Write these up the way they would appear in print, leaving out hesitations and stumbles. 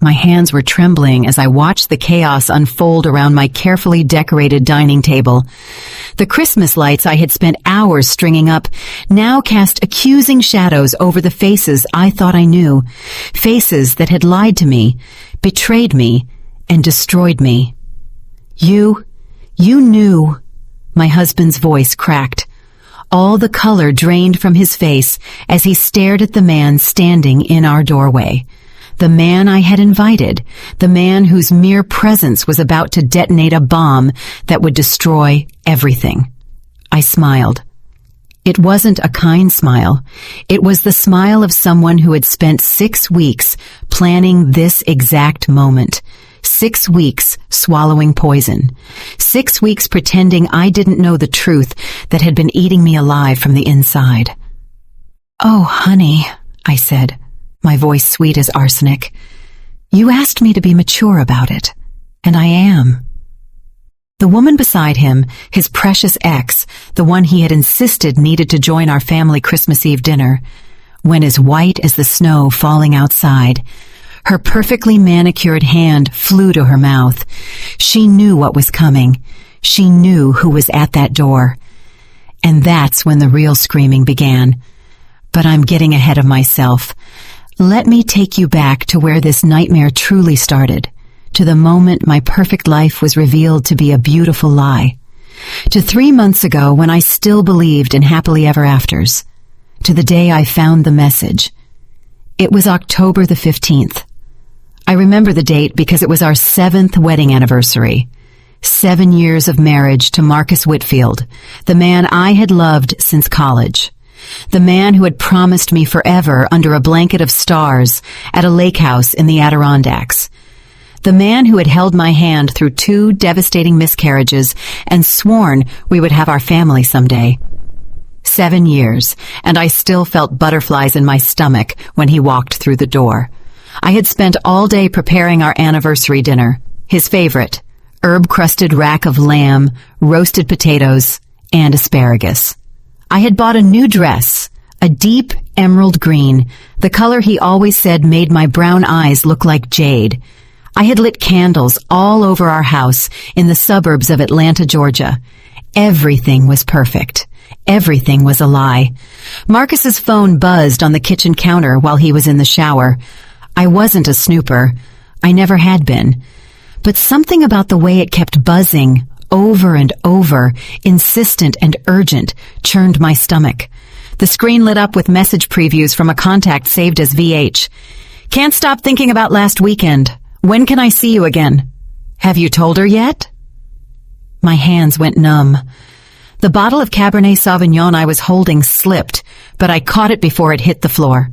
My hands were trembling as I watched the chaos unfold around my carefully decorated dining table. The Christmas lights I had spent hours stringing up now cast accusing shadows over the faces I thought I knew, faces that had lied to me, betrayed me, and destroyed me. You knew. My husband's voice cracked. All the color drained from his face as he stared at the man standing in our doorway. The man I had invited, the man whose mere presence was about to detonate a bomb that would destroy everything. I smiled. It wasn't a kind smile. It was the smile of someone who had spent 6 weeks planning this exact moment. 6 weeks swallowing poison. 6 weeks pretending I didn't know the truth that had been eating me alive from the inside. "Oh, honey," I said, my voice sweet as arsenic. "You asked me to be mature about it, and I am." The woman beside him, his precious ex, the one he had insisted needed to join our family Christmas Eve dinner, went as white as the snow falling outside. Her perfectly manicured hand flew to her mouth. She knew what was coming. She knew who was at that door. And that's when the real screaming began. But I'm getting ahead of myself. Let me take you back to where this nightmare truly started, to the moment my perfect life was revealed to be a beautiful lie, to 3 months ago when I still believed in happily ever afters, to the day I found the message. It was October the 15th. I remember the date because it was our 7th wedding anniversary. 7 years of marriage to Marcus Whitfield, the man I had loved since college. The man who had promised me forever under a blanket of stars at a lake house in the Adirondacks. The man who had held my hand through 2 devastating miscarriages and sworn we would have our family someday. 7 years, and I still felt butterflies in my stomach when he walked through the door. I had spent all day preparing our anniversary dinner, his favorite, herb-crusted rack of lamb, roasted potatoes, and asparagus. I had bought a new dress, a deep emerald green, the color he always said made my brown eyes look like jade. I had lit candles all over our house in the suburbs of Atlanta, Georgia. Everything was perfect. Everything was a lie. Marcus's phone buzzed on the kitchen counter while he was in the shower. I wasn't a snooper. I never had been. But something about the way it kept buzzing over and over, insistent and urgent, churned my stomach. The screen lit up with message previews from a contact saved as VH. "Can't stop thinking about last weekend. When can I see you again? Have you told her yet?" My hands went numb. The bottle of Cabernet Sauvignon I was holding slipped, but I caught it before it hit the floor.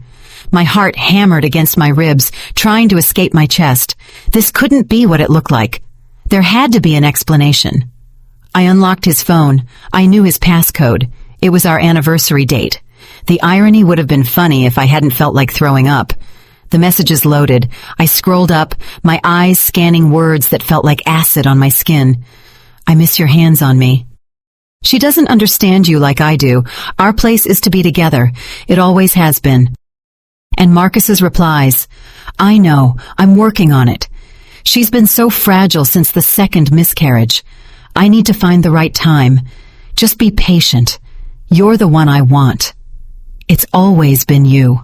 My heart hammered against my ribs, trying to escape my chest. This couldn't be what it looked like. There had to be an explanation. I unlocked his phone. I knew his passcode. It was our anniversary date. The irony would have been funny if I hadn't felt like throwing up. The messages loaded. I scrolled up, my eyes scanning words that felt like acid on my skin. "I miss your hands on me. She doesn't understand you like I do. Our place is to be together. It always has been." And Marcus's replies, "I know, I'm working on it. She's been so fragile since the 2nd miscarriage. I need to find the right time. Just be patient. You're the one I want. It's always been you."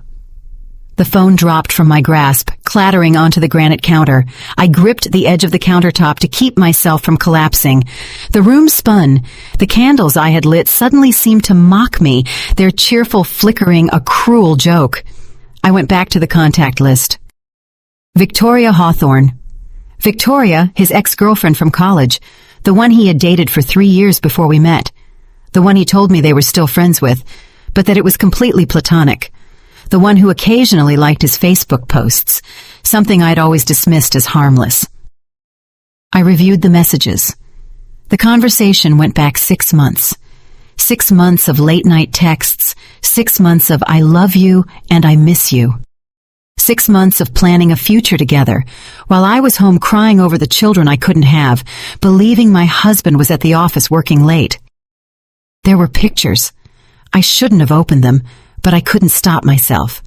The phone dropped from my grasp, clattering onto the granite counter. I gripped the edge of the countertop to keep myself from collapsing. The room spun. The candles I had lit suddenly seemed to mock me, their cheerful flickering a cruel joke. I went back to the contact list. Victoria Hawthorne. Victoria, his ex-girlfriend from college, the one he had dated for 3 years before we met, the one he told me they were still friends with, but that it was completely platonic, the one who occasionally liked his Facebook posts, something I'd always dismissed as harmless. I reviewed the messages. The conversation went back 6 months. 6 months of late-night texts, 6 months of "I love you" and "I miss you." 6 months of planning a future together, while I was home crying over the children I couldn't have, believing my husband was at the office working late. There were pictures. I shouldn't have opened them, but I couldn't stop myself.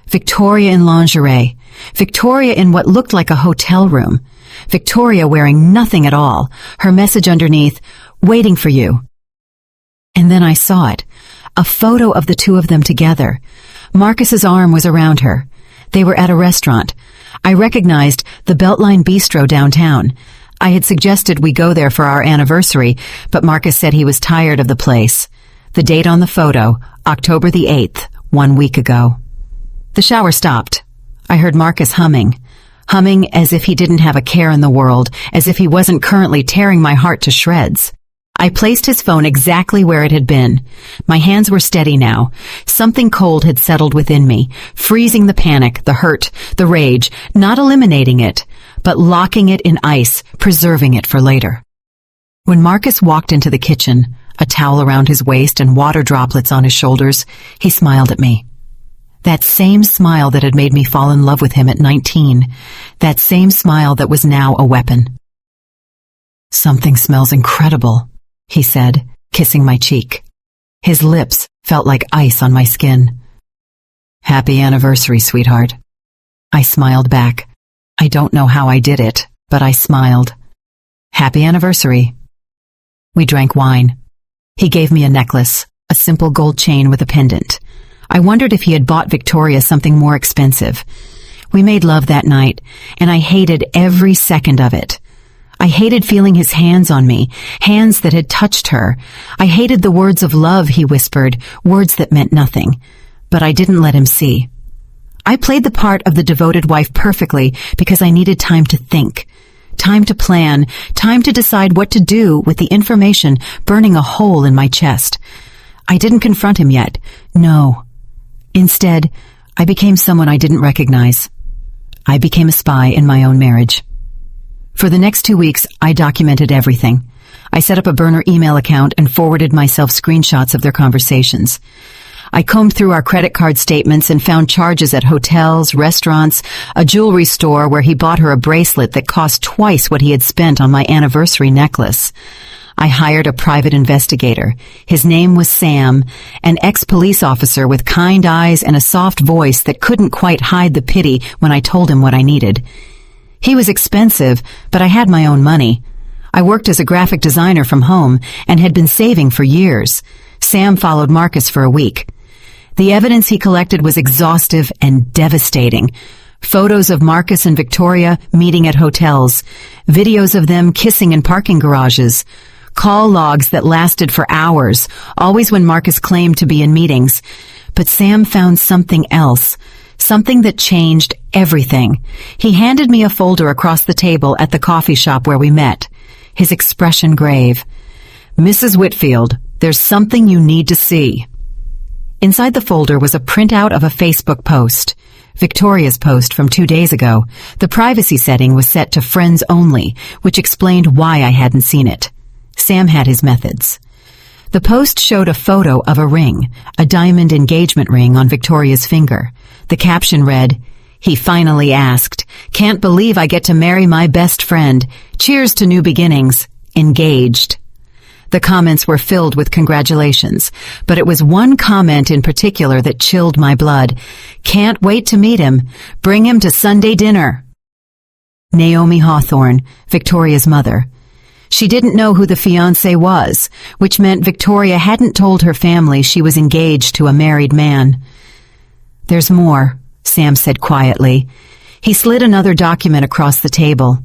Victoria in lingerie, Victoria in what looked like a hotel room. Victoria wearing nothing at all. Her message underneath, "Waiting for you." And then I saw it. A photo of the two of them together. Marcus's arm was around her. They were at a restaurant. I recognized the Beltline Bistro downtown. I had suggested we go there for our anniversary, but Marcus said he was tired of the place. The date on the photo, October the 8th, 1 week ago. The shower stopped. I heard Marcus humming as if he didn't have a care in the world, as if he wasn't currently tearing my heart to shreds. I placed his phone exactly where it had been. My hands were steady now. Something cold had settled within me, freezing the panic, the hurt, the rage, not eliminating it, but locking it in ice, preserving it for later. When Marcus walked into the kitchen, a towel around his waist and water droplets on his shoulders, he smiled at me. That same smile that had made me fall in love with him at 19, that same smile that was now a weapon. "Something smells incredible," he said, kissing my cheek. His lips felt like ice on my skin. "Happy anniversary, sweetheart." I smiled back. I don't know how I did it, but I smiled. "Happy anniversary." We drank wine. He gave me a necklace, a simple gold chain with a pendant. I wondered if he had bought Victoria something more expensive. We made love that night, and I hated every second of it. I hated feeling his hands on me, hands that had touched her. I hated the words of love he whispered, words that meant nothing. But I didn't let him see. I played the part of the devoted wife perfectly because I needed time to think, time to plan, time to decide what to do with the information burning a hole in my chest. I didn't confront him yet. No. Instead, I became someone I didn't recognize. I became a spy in my own marriage. For the next 2 weeks, I documented everything. I set up a burner email account and forwarded myself screenshots of their conversations. I combed through our credit card statements and found charges at hotels, restaurants, a jewelry store where he bought her a bracelet that cost twice what he had spent on my anniversary necklace. I hired a private investigator. His name was Sam, an ex-police officer with kind eyes and a soft voice that couldn't quite hide the pity when I told him what I needed. He was expensive, but I had my own money. I worked as a graphic designer from home and had been saving for years. Sam followed Marcus for a week. The evidence he collected was exhaustive and devastating. Photos of Marcus and Victoria meeting at hotels, videos of them kissing in parking garages, call logs that lasted for hours, always when Marcus claimed to be in meetings. But Sam found something else, something that changed everything. He handed me a folder across the table at the coffee shop where we met, his expression grave. "Mrs. Whitfield, there's something you need to see." Inside the folder was a printout of a Facebook post, Victoria's post from 2 days ago. The privacy setting was set to friends only, which explained why I hadn't seen it. Sam had his methods. The post showed a photo of a ring, a diamond engagement ring on Victoria's finger. The caption read, "He finally asked. Can't believe I get to marry my best friend. Cheers to new beginnings. Engaged." The comments were filled with congratulations, but it was one comment in particular that chilled my blood. "Can't wait to meet him. Bring him to Sunday dinner." Naomi Hawthorne, Victoria's mother. She didn't know who the fiancé was, which meant Victoria hadn't told her family she was engaged to a married man. "There's more," Sam said quietly. He slid another document across the table.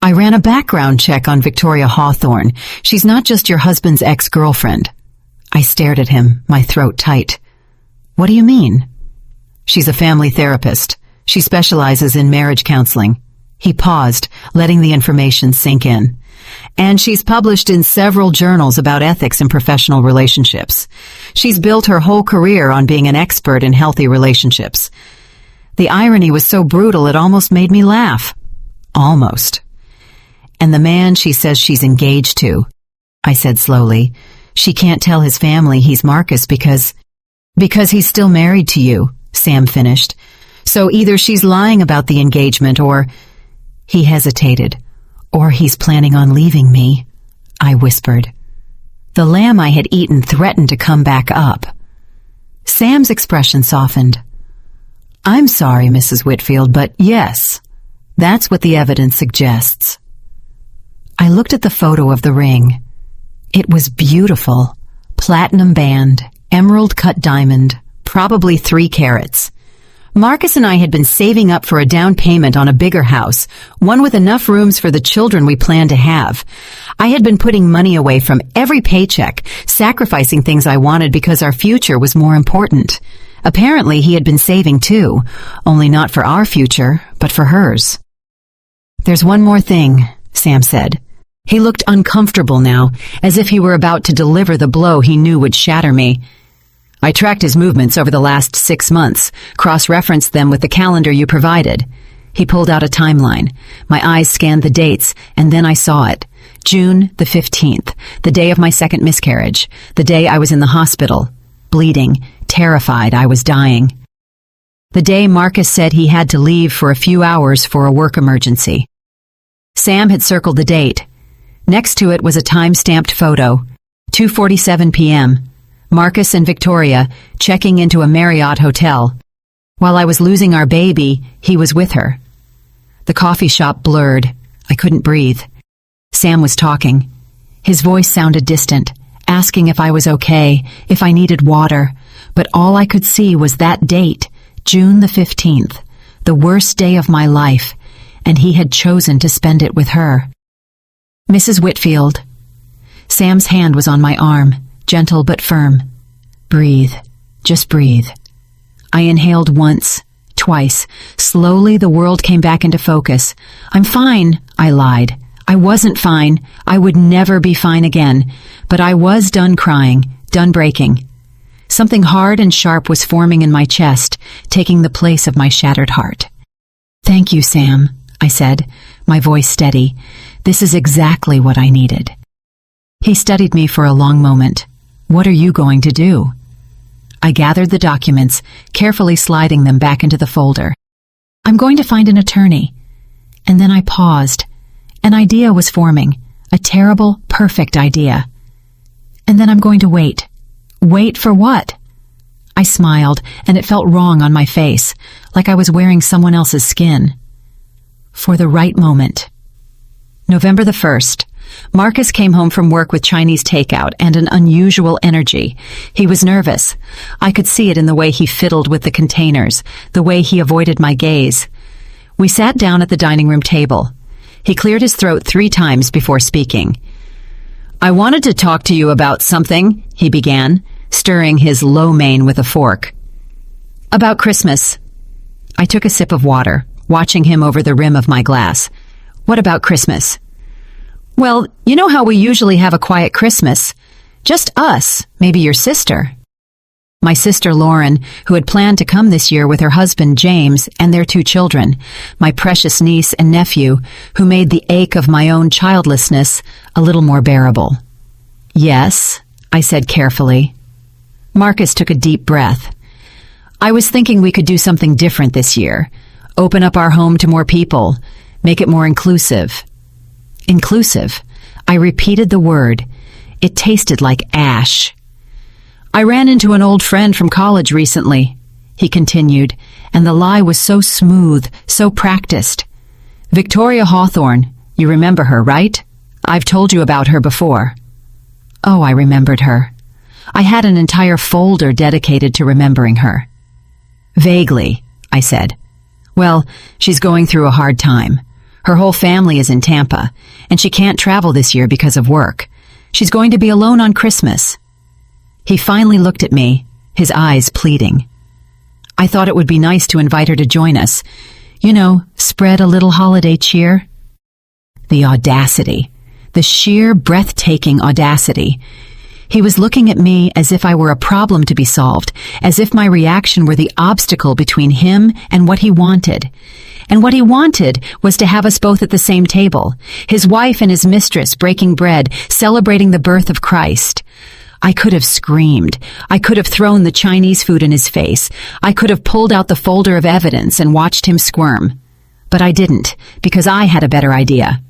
"I ran a background check on Victoria Hawthorne. She's not just your husband's ex-girlfriend." I stared at him, my throat tight. "What do you mean?" "She's a family therapist. She specializes in marriage counseling." He paused, letting the information sink in. "And she's published in several journals about ethics in professional relationships. She's built her whole career on being an expert in healthy relationships." The irony was so brutal it almost made me laugh. Almost. "And the man she says she's engaged to," I said slowly, "she can't tell his family he's Marcus because he's still married to you," Sam finished. "So either she's lying about the engagement or—" He hesitated. "Or he's planning on leaving me," I whispered. The lamb I had eaten threatened to come back up. Sam's expression softened. I'm sorry, Mrs. Whitfield, but yes, that's what the evidence suggests. I looked at the photo of the ring. It was beautiful. Platinum band, emerald-cut diamond, probably 3 carats. Marcus and I had been saving up for a down payment on a bigger house, one with enough rooms for the children we planned to have. I had been putting money away from every paycheck, sacrificing things I wanted because our future was more important. Apparently, he had been saving too, only not for our future, but for hers. "There's one more thing," Sam said. He looked uncomfortable now, as if he were about to deliver the blow he knew would shatter me. "I tracked his movements over the last 6 months, cross-referenced them with the calendar you provided." He pulled out a timeline. My eyes scanned the dates, and then I saw it. June the 15th, the day of my second miscarriage, the day I was in the hospital, bleeding, terrified I was dying. The day Marcus said he had to leave for a few hours for a work emergency. Sam had circled the date. Next to it was a time-stamped photo, 2:47 p.m., Marcus and Victoria checking into a Marriott hotel. While I was losing our baby, he was with her. The coffee shop blurred. I couldn't breathe. Sam was talking. His voice sounded distant, asking if I was okay, if I needed water, but all I could see was that date, June the 15th, the worst day of my life, and he had chosen to spend it with her. "Mrs. Whitfield." Sam's hand was on my arm, gentle but firm. "Breathe. Just breathe." I inhaled once, twice. Slowly the world came back into focus. "I'm fine," I lied. I wasn't fine. I would never be fine again. But I was done crying, done breaking. Something hard and sharp was forming in my chest, taking the place of my shattered heart. "Thank you, Sam," I said, my voice steady. "This is exactly what I needed." He studied me for a long moment. "What are you going to do?" I gathered the documents, carefully sliding them back into the folder. "I'm going to find an attorney." And then I paused. An idea was forming, a terrible, perfect idea. "And then I'm going to wait." "Wait for what?" I smiled, and it felt wrong on my face, like I was wearing someone else's skin. "For the right moment." November the 1st. Marcus came home from work with Chinese takeout and an unusual energy. He was nervous. I could see it in the way he fiddled with the containers, the way he avoided my gaze. We sat down at the dining room table. He cleared his throat 3 times before speaking. "I wanted to talk to you about something," he began, stirring his lo mein with a fork. "About Christmas." I took a sip of water, watching him over the rim of my glass. "What about Christmas?" "Well, you know how we usually have a quiet Christmas. Just us, maybe your sister." My sister Lauren, who had planned to come this year with her husband James and their 2 children, my precious niece and nephew, who made the ache of my own childlessness a little more bearable. "Yes," I said carefully. Marcus took a deep breath. "I was thinking we could do something different this year. Open up our home to more people, make it more inclusive." Inclusive. I repeated the word. It tasted like ash. "I ran into an old friend from college recently," he continued, and the lie was so smooth, so practiced. "Victoria Hawthorne, you remember her, right? I've told you about her before." Oh, I remembered her. I had an entire folder dedicated to remembering her. "Vaguely," I said. "Well, she's going through a hard time. Her whole family is in Tampa, and she can't travel this year because of work. She's going to be alone on Christmas." He finally looked at me, his eyes pleading. I thought it would be nice to invite her to join us. You know, spread a little holiday cheer. The audacity. The sheer, breathtaking audacity. He was looking at me as if I were a problem to be solved, as if my reaction were the obstacle between him and what he wanted. And what he wanted was to have us both at the same table, his wife and his mistress breaking bread, celebrating the birth of Christ. I could have screamed. I could have thrown the Chinese food in his face. I could have pulled out the folder of evidence and watched him squirm. But I didn't, because I had a better idea.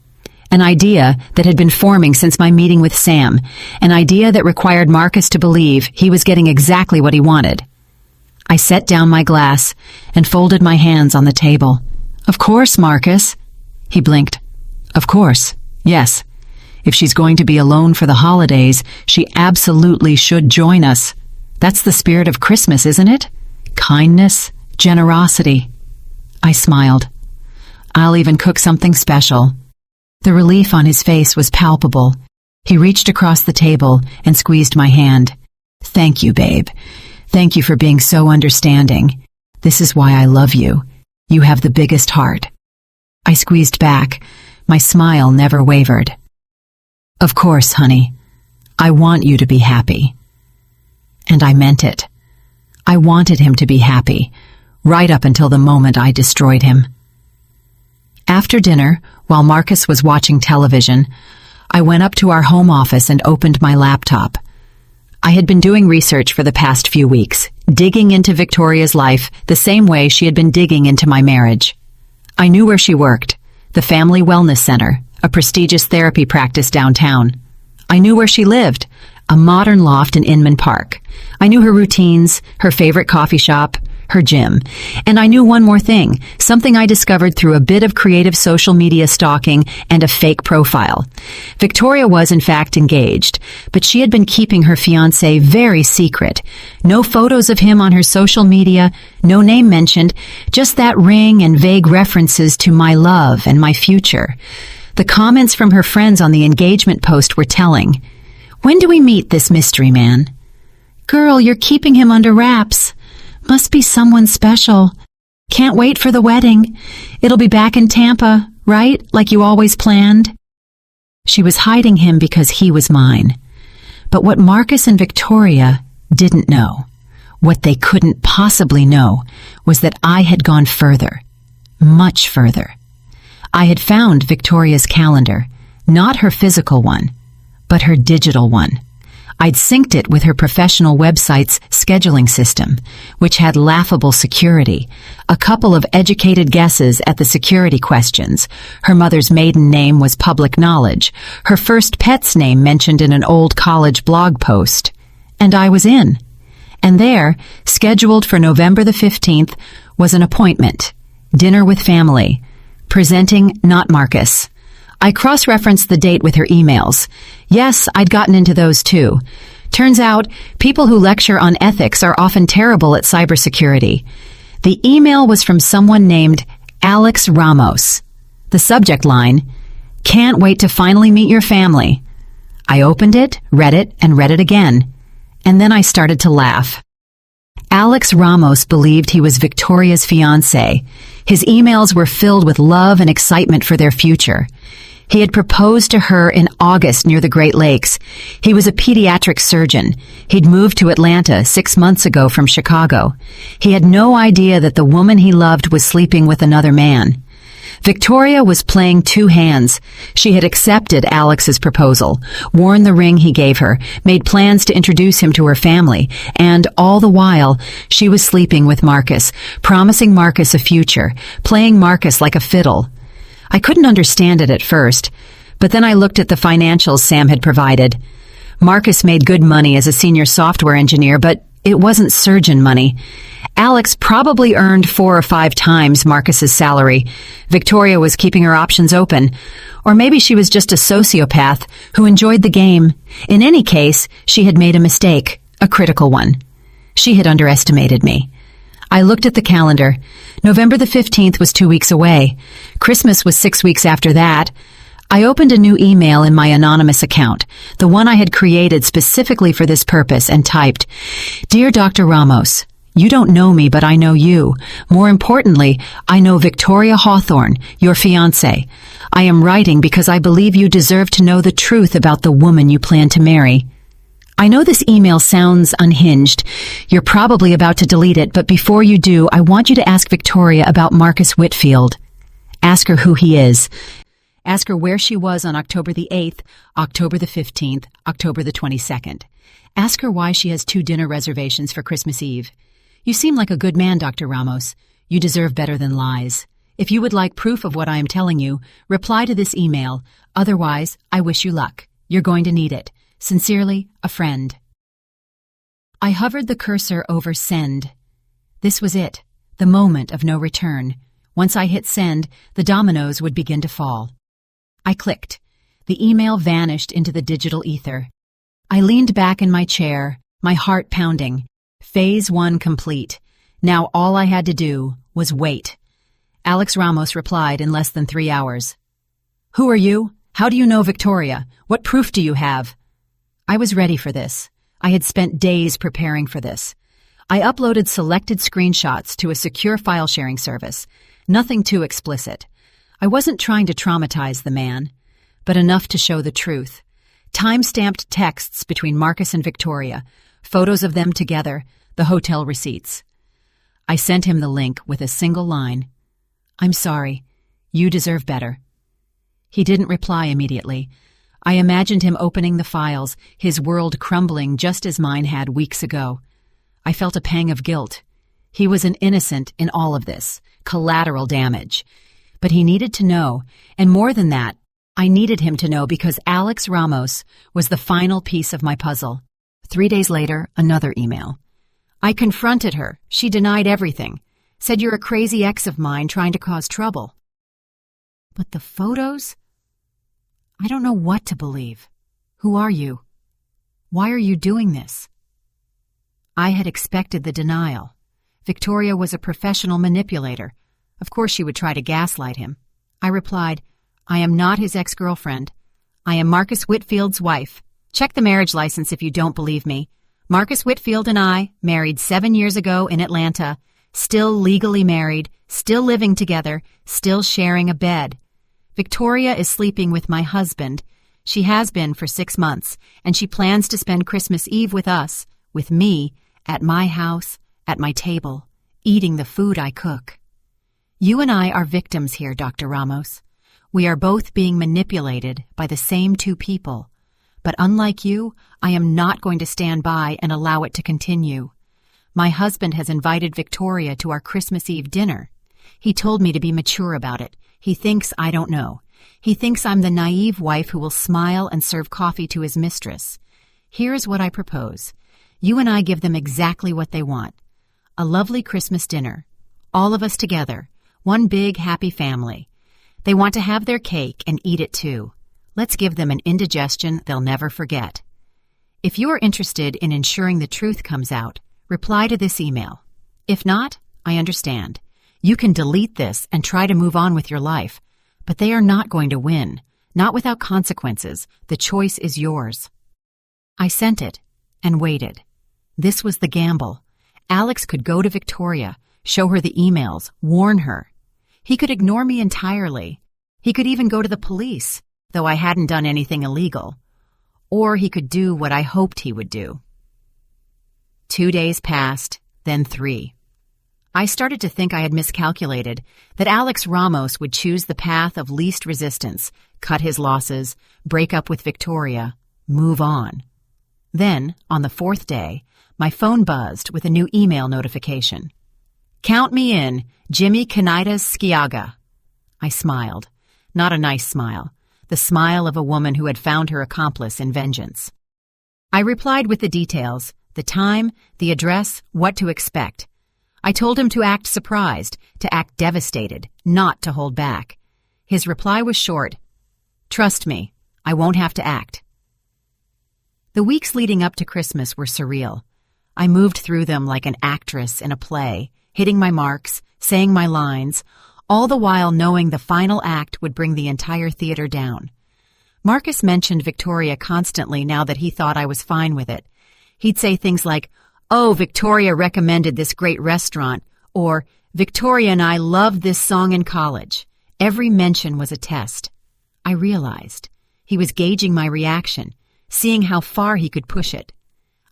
An idea that had been forming since my meeting with Sam. An idea that required Marcus to believe he was getting exactly what he wanted. I set down my glass and folded my hands on the table. Of course, Marcus. He blinked. Of course, yes. If she's going to be alone for the holidays, she absolutely should join us. That's the spirit of Christmas, isn't it? Kindness, generosity. I smiled. I'll even cook something special. The relief on his face was palpable. He reached across the table and squeezed my hand. Thank you, babe. Thank you for being so understanding. This is why I love you. You have the biggest heart. I squeezed back. My smile never wavered. Of course, honey. I want you to be happy. And I meant it. I wanted him to be happy, right up until the moment I destroyed him. After dinner, while Marcus was watching television, I went up to our home office and opened my laptop. I had been doing research for the past few weeks, digging into Victoria's life the same way she had been digging into my marriage. I knew where she worked, the Family Wellness Center, a prestigious therapy practice downtown. I knew where she lived, a modern loft in Inman Park. I knew her routines, her favorite coffee shop, her gym. And I knew one more thing, something I discovered through a bit of creative social media stalking and a fake profile. Victoria was, in fact, engaged, but she had been keeping her fiancé very secret. No photos of him on her social media, no name mentioned, just that ring and vague references to my love and my future. The comments from her friends on the engagement post were telling. When do we meet this mystery man? Girl, you're keeping him under wraps. Must be someone special. Can't wait for the wedding. It'll be back in Tampa, right? Like you always planned. She was hiding him because he was mine. But what Marcus and Victoria didn't know, what they couldn't possibly know, was that I had gone further, much further. I had found Victoria's calendar, not her physical one, but her digital one. I'd synced it with her professional website's scheduling system, which had laughable security, a couple of educated guesses at the security questions. Her mother's maiden name was public knowledge, her first pet's name mentioned in an old college blog post. And I was in. And there, scheduled for November the 15th, was an appointment, dinner with family, presenting not Marcus. I cross-referenced the date with her emails. Yes, I'd gotten into those too. Turns out, people who lecture on ethics are often terrible at cybersecurity. The email was from someone named Alex Ramos. The subject line, "Can't wait to finally meet your family." I opened it, read it, and read it again. And then I started to laugh. Alex Ramos believed he was Victoria's fiancé. His emails were filled with love and excitement for their future. He had proposed to her in August near the Great Lakes. He was a pediatric surgeon. He'd moved to Atlanta 6 months ago from Chicago. He had no idea that the woman he loved was sleeping with another man. Victoria was playing two hands. She had accepted Alex's proposal, worn the ring he gave her, made plans to introduce him to her family, and all the while, she was sleeping with Marcus, promising Marcus a future, playing Marcus like a fiddle. I couldn't understand it at first, but then I looked at the financials Sam had provided. Marcus made good money as a senior software engineer, but it wasn't surgeon money. Alex probably earned 4 or 5 times Marcus's salary. Victoria was keeping her options open. Or maybe she was just a sociopath who enjoyed the game. In any case, she had made a mistake, a critical one. She had underestimated me. I looked at the calendar. November the 15th was 2 weeks away. Christmas was 6 weeks after that. I opened a new email in my anonymous account, the one I had created specifically for this purpose, and typed, "Dear Dr. Ramos, you don't know me, but I know you. More importantly, I know Victoria Hawthorne, your fiancée. I am writing because I believe you deserve to know the truth about the woman you plan to marry." I know this email sounds unhinged. You're probably about to delete it, but before you do, I want you to ask Victoria about Marcus Whitfield. Ask her who he is. Ask her where she was on October the 8th, October the 15th, October the 22nd. Ask her why she has 2 dinner reservations for Christmas Eve. You seem like a good man, Dr. Ramos. You deserve better than lies. If you would like proof of what I am telling you, reply to this email. Otherwise, I wish you luck. You're going to need it. Sincerely, a friend. I hovered the cursor over send. This was it, the moment of no return. Once I hit send, the dominoes would begin to fall. I clicked. The email vanished into the digital ether. I leaned back in my chair, my heart pounding. Phase 1 complete. Now all I had to do was wait. Alex Ramos replied in less than 3 hours. "Who are you? How do you know Victoria? What proof do you have?" I was ready for this. I had spent days preparing for this. I uploaded selected screenshots to a secure file-sharing service. Nothing too explicit. I wasn't trying to traumatize the man, but enough to show the truth. Time-stamped texts between Marcus and Victoria, photos of them together, the hotel receipts. I sent him the link with a single line. "I'm sorry. You deserve better." He didn't reply immediately. I imagined him opening the files, his world crumbling just as mine had weeks ago. I felt a pang of guilt. He was an innocent in all of this, collateral damage. But he needed to know, and more than that, I needed him to know because Alex Ramos was the final piece of my puzzle. 3 days later, another email. I confronted her. She denied everything. Said you're a crazy ex of mine trying to cause trouble. But the photos? I don't know what to believe. Who are you? Why are you doing this? I had expected the denial. Victoria was a professional manipulator. Of course she would try to gaslight him. I replied, "I am not his ex-girlfriend. I am Marcus Whitfield's wife. Check the marriage license if you don't believe me. Marcus Whitfield and I, married 7 years ago in Atlanta, still legally married, still living together, still sharing a bed. Victoria is sleeping with my husband. She has been for 6 months, and she plans to spend Christmas Eve with us, with me, at my house, at my table, eating the food I cook. You and I are victims here, Dr. Ramos. We are both being manipulated by the same 2 people. But unlike you, I am not going to stand by and allow it to continue. My husband has invited Victoria to our Christmas Eve dinner. He told me to be mature about it. He thinks I don't know. He thinks I'm the naive wife who will smile and serve coffee to his mistress. Here's what I propose. You and I give them exactly what they want. A lovely Christmas dinner. All of us together. One big, happy family. They want to have their cake and eat it too. Let's give them an indigestion they'll never forget. If you are interested in ensuring the truth comes out, reply to this email. If not, I understand. You can delete this and try to move on with your life. But they are not going to win. Not without consequences. The choice is yours." I sent it and waited. This was the gamble. Alex could go to Victoria, show her the emails, warn her. He could ignore me entirely. He could even go to the police, though I hadn't done anything illegal. Or he could do what I hoped he would do. 2 days passed, then 3. I started to think I had miscalculated, that Alex Ramos would choose the path of least resistance, cut his losses, break up with Victoria, move on. Then, on the 4th day, my phone buzzed with a new email notification. "Count me in, Jimmy Canitas Skiaga." I smiled. Not a nice smile. The smile of a woman who had found her accomplice in vengeance. I replied with the details, the time, the address, what to expect. I told him to act surprised, to act devastated, not to hold back. His reply was short. "Trust me, I won't have to act." The weeks leading up to Christmas were surreal. I moved through them like an actress in a play, hitting my marks, saying my lines, all the while knowing the final act would bring the entire theater down. Marcus mentioned Victoria constantly now that he thought I was fine with it. He'd say things like, "Oh, Victoria recommended this great restaurant," or "Victoria and I loved this song in college." Every mention was a test. I realized he was gauging my reaction, seeing how far he could push it.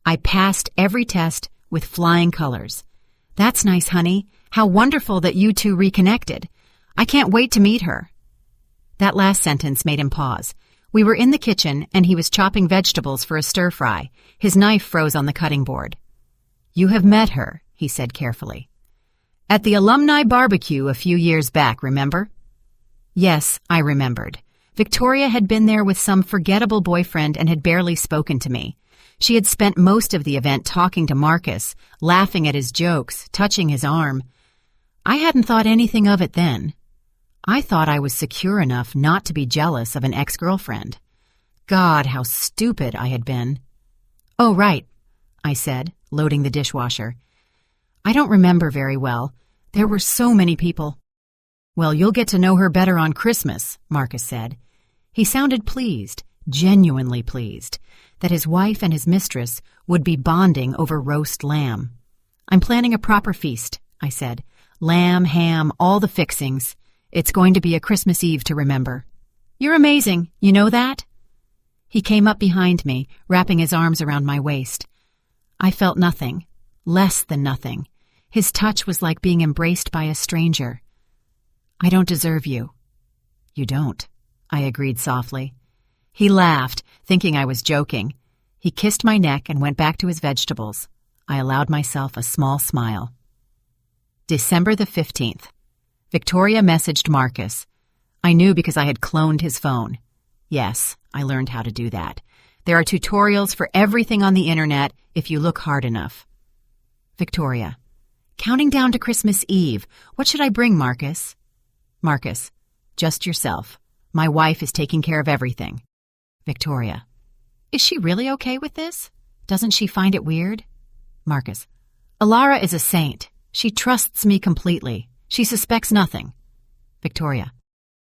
I passed every test with flying colors. "That's nice, honey. How wonderful that you two reconnected. I can't wait to meet her." That last sentence made him pause. We were in the kitchen, and he was chopping vegetables for a stir-fry. His knife froze on the cutting board. "You have met her," he said carefully. "At the alumni barbecue a few years back, remember?" Yes, I remembered. Victoria had been there with some forgettable boyfriend and had barely spoken to me. She had spent most of the event talking to Marcus, laughing at his jokes, touching his arm. I hadn't thought anything of it then. I thought I was secure enough not to be jealous of an ex-girlfriend. God, how stupid I had been. "Oh, right," I said, loading the dishwasher. "I don't remember very well. There were so many people." "Well, you'll get to know her better on Christmas," Marcus said. He sounded pleased, genuinely pleased, that his wife and his mistress would be bonding over roast lamb. "I'm planning a proper feast," I said. "Lamb, ham, all the fixings. It's going to be a Christmas Eve to remember." "You're amazing, you know that?" He came up behind me, wrapping his arms around my waist. I felt nothing, less than nothing. His touch was like being embraced by a stranger. "I don't deserve you." "You don't," I agreed softly. He laughed, thinking I was joking. He kissed my neck and went back to his vegetables. I allowed myself a small smile. December the 15th. Victoria messaged Marcus. I knew because I had cloned his phone. Yes, I learned how to do that. There are tutorials for everything on the internet if you look hard enough. Victoria. Counting down to Christmas Eve. What should I bring, Marcus? Marcus. Just yourself. My wife is taking care of everything. Victoria. Is she really okay with this? Doesn't she find it weird? Marcus. Alara is a saint. She trusts me completely. She suspects nothing. Victoria.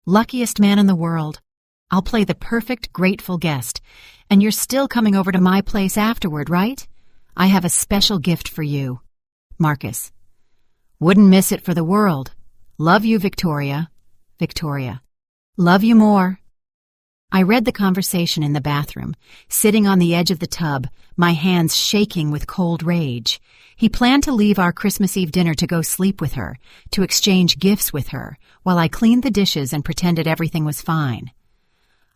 Luckiest man in the world. I'll play the perfect grateful guest. And you're still coming over to my place afterward, right? I have a special gift for you. Marcus. Wouldn't miss it for the world. Love you, Victoria. Victoria. Love you more. I read the conversation in the bathroom, sitting on the edge of the tub, my hands shaking with cold rage. He planned to leave our Christmas Eve dinner to go sleep with her, to exchange gifts with her, while I cleaned the dishes and pretended everything was fine.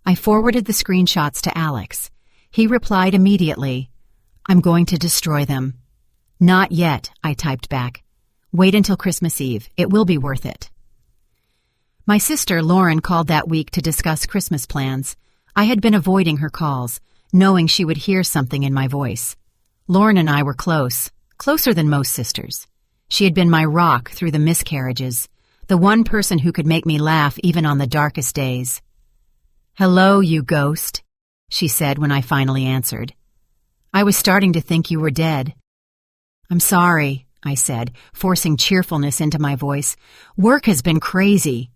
I forwarded the screenshots to Alex. He replied immediately, I'm going to destroy them. Not yet, I typed back. Wait until Christmas Eve. It will be worth it. My sister, Lauren, called that week to discuss Christmas plans. I had been avoiding her calls, knowing she would hear something in my voice. Lauren and I were close, closer than most sisters. She had been my rock through the miscarriages, the one person who could make me laugh even on the darkest days. Hello, you ghost, she said when I finally answered. I was starting to think you were dead. I'm sorry, I said, forcing cheerfulness into my voice. Work has been crazy.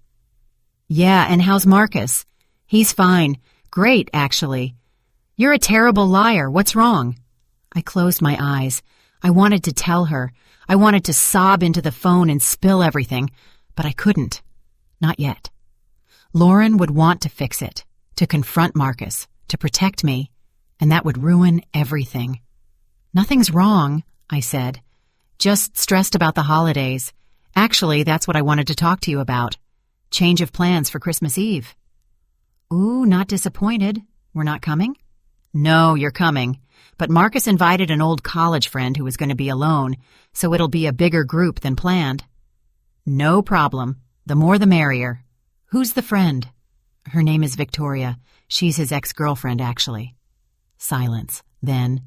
Yeah, and how's Marcus? He's fine. Great, actually. You're a terrible liar. What's wrong? I closed my eyes. I wanted to tell her. I wanted to sob into the phone and spill everything, but I couldn't. Not yet. Lauren would want to fix it, to confront Marcus, to protect me, and that would ruin everything. Nothing's wrong, I said. Just stressed about the holidays. Actually, that's what I wanted to talk to you about. Change of plans for Christmas Eve. Ooh, not disappointed. We're not coming? No, you're coming. But Marcus invited an old college friend who was going to be alone, so it'll be a bigger group than planned. No problem. The more the merrier. Who's the friend? Her name is Victoria. She's his ex-girlfriend, actually. Silence. Then,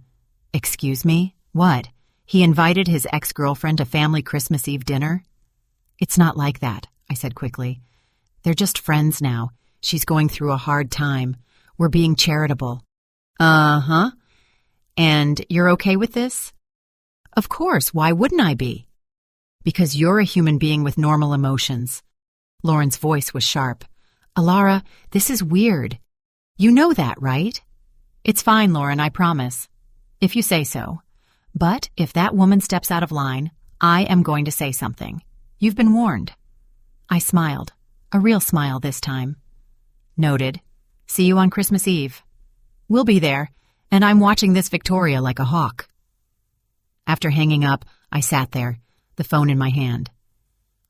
excuse me? What? He invited his ex-girlfriend to family Christmas Eve dinner? It's not like that, I said quickly. They're just friends now. She's going through a hard time. We're being charitable. Uh-huh. And you're okay with this? Of course. Why wouldn't I be? Because you're a human being with normal emotions. Lauren's voice was sharp. Alara, this is weird. You know that, right? It's fine, Lauren, I promise. If you say so. But if that woman steps out of line, I am going to say something. You've been warned. I smiled. A real smile this time. Noted. See you on Christmas Eve. We'll be there, and I'm watching this Victoria like a hawk. After hanging up, I sat there, the phone in my hand.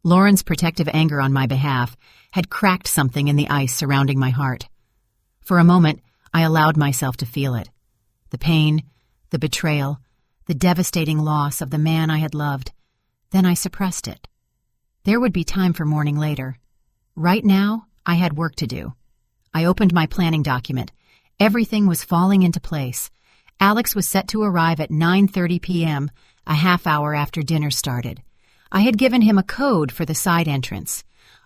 Lauren's protective anger on my behalf had cracked something in the ice surrounding my heart. For a moment, I allowed myself to feel it. The pain, the betrayal, the devastating loss of the man I had loved. Then I suppressed it. There would be time for mourning later. Right now, I had work to do. I opened my planning document. Everything was falling into place. Alex was set to arrive at 9:30 p.m., a half hour after dinner started. I had given him a code for the side entrance.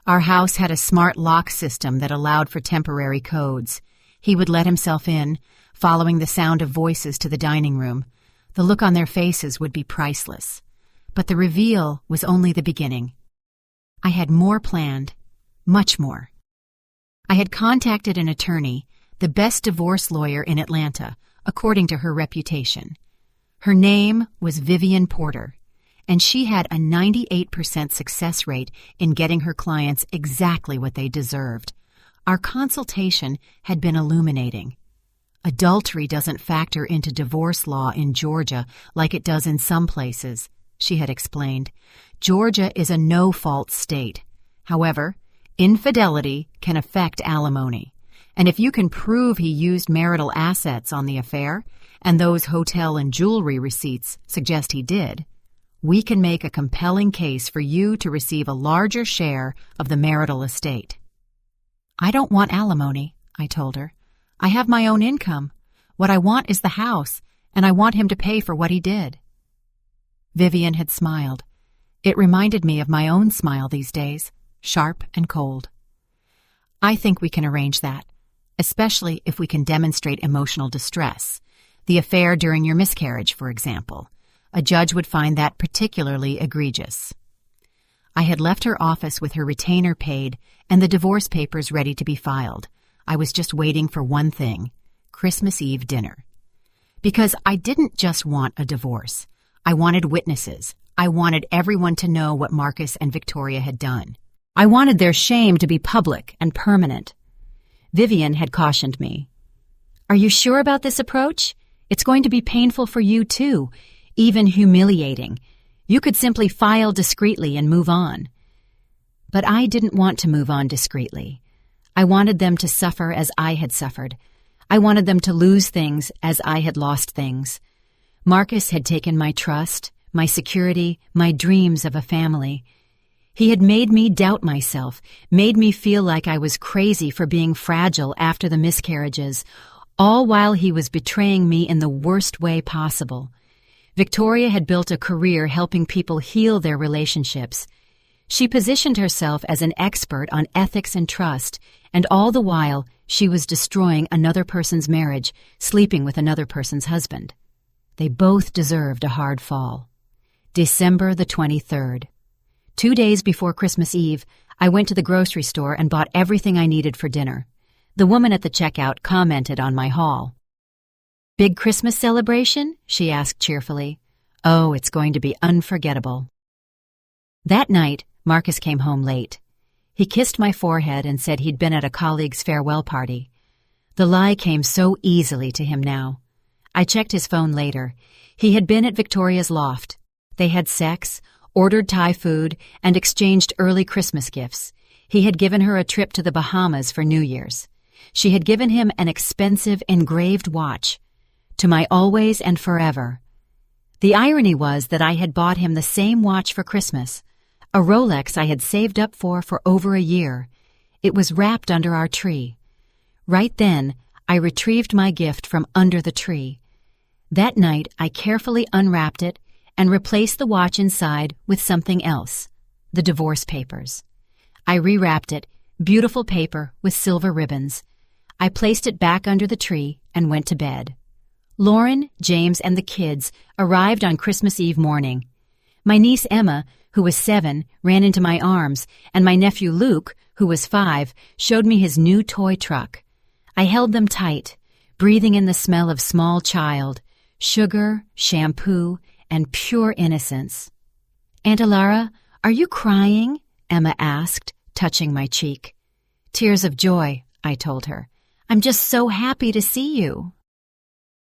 Our house had a smart lock system that allowed for temporary codes. He would let himself in, following the sound of voices to the dining room. The look on their faces would be priceless. But the reveal was only the beginning. I had more planned, much more. I had contacted an attorney, the best divorce lawyer in Atlanta, according to her reputation. Her name was Vivian Porter, and she had a 98% success rate in getting her clients exactly what they deserved. Our consultation had been illuminating. Adultery doesn't factor into divorce law in Georgia like it does in some places, she had explained. Georgia is a no-fault state. However, infidelity can affect alimony. And if you can prove he used marital assets on the affair, and those hotel and jewelry receipts suggest he did, we can make a compelling case for you to receive a larger share of the marital estate. I don't want alimony, I told her. I have my own income. What I want is the house, and I want him to pay for what he did. Vivian had smiled. It reminded me of my own smile these days, sharp and cold. I think we can arrange that, especially if we can demonstrate emotional distress. The affair during your miscarriage, for example. A judge would find that particularly egregious. I had left her office with her retainer paid and the divorce papers ready to be filed. I was just waiting for one thing, Christmas Eve dinner. Because I didn't just want a divorce. I wanted witnesses. I wanted everyone to know what Marcus and Victoria had done. I wanted their shame to be public and permanent. Vivian had cautioned me. Are you sure about this approach? It's going to be painful for you too, even humiliating. You could simply file discreetly and move on. But I didn't want to move on discreetly. I wanted them to suffer as I had suffered. I wanted them to lose things as I had lost things. Marcus had taken my trust, my security, my dreams of a family. He had made me doubt myself, made me feel like I was crazy for being fragile after the miscarriages, all while he was betraying me in the worst way possible. Victoria had built a career helping people heal their relationships. She positioned herself as an expert on ethics and trust, and all the while she was destroying another person's marriage, sleeping with another person's husband. They both deserved a hard fall. December the 23rd. 2 days before Christmas Eve, I went to the grocery store and bought everything I needed for dinner. The woman at the checkout commented on my haul. Big Christmas celebration? She asked cheerfully. Oh, it's going to be unforgettable. That night, Marcus came home late. He kissed my forehead and said he'd been at a colleague's farewell party. The lie came so easily to him now. I checked his phone later. He had been at Victoria's loft. They had sex, ordered Thai food, and exchanged early Christmas gifts. He had given her a trip to the Bahamas for New Year's. She had given him an expensive engraved watch. To my always and forever. The irony was that I had bought him the same watch for Christmas, a Rolex I had saved up for over a year. It was wrapped under our tree. Right then, I retrieved my gift from under the tree. That night, I carefully unwrapped it and replaced the watch inside with something else, the divorce papers. I rewrapped it, beautiful paper with silver ribbons. I placed it back under the tree and went to bed. Lauren, James, and the kids arrived on Christmas Eve morning. My niece Emma, who was 7, ran into my arms, and my nephew Luke, who was 5, showed me his new toy truck. I held them tight, breathing in the smell of small child, sugar, shampoo, and pure innocence. Aunt Alara, are you crying? Emma asked, touching my cheek. Tears of joy, I told her. I'm just so happy to see you.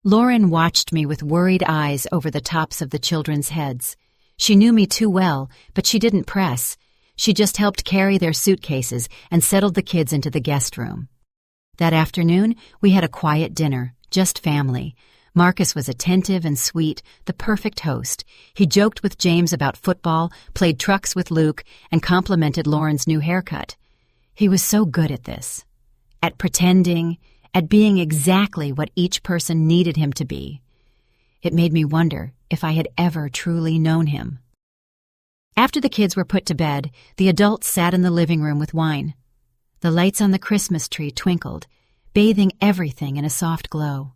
Lauren watched me with worried eyes over the tops of the children's heads. She knew me too well, but she didn't press. She just helped carry their suitcases and settled the kids into the guest room. That afternoon, we had a quiet dinner, just family. Marcus was attentive and sweet, the perfect host. He joked with James about football, played trucks with Luke, and complimented Lauren's new haircut. He was so good at this, at pretending, at being exactly what each person needed him to be. It made me wonder if I had ever truly known him. After the kids were put to bed, the adults sat in the living room with wine. The lights on the Christmas tree twinkled, bathing everything in a soft glow.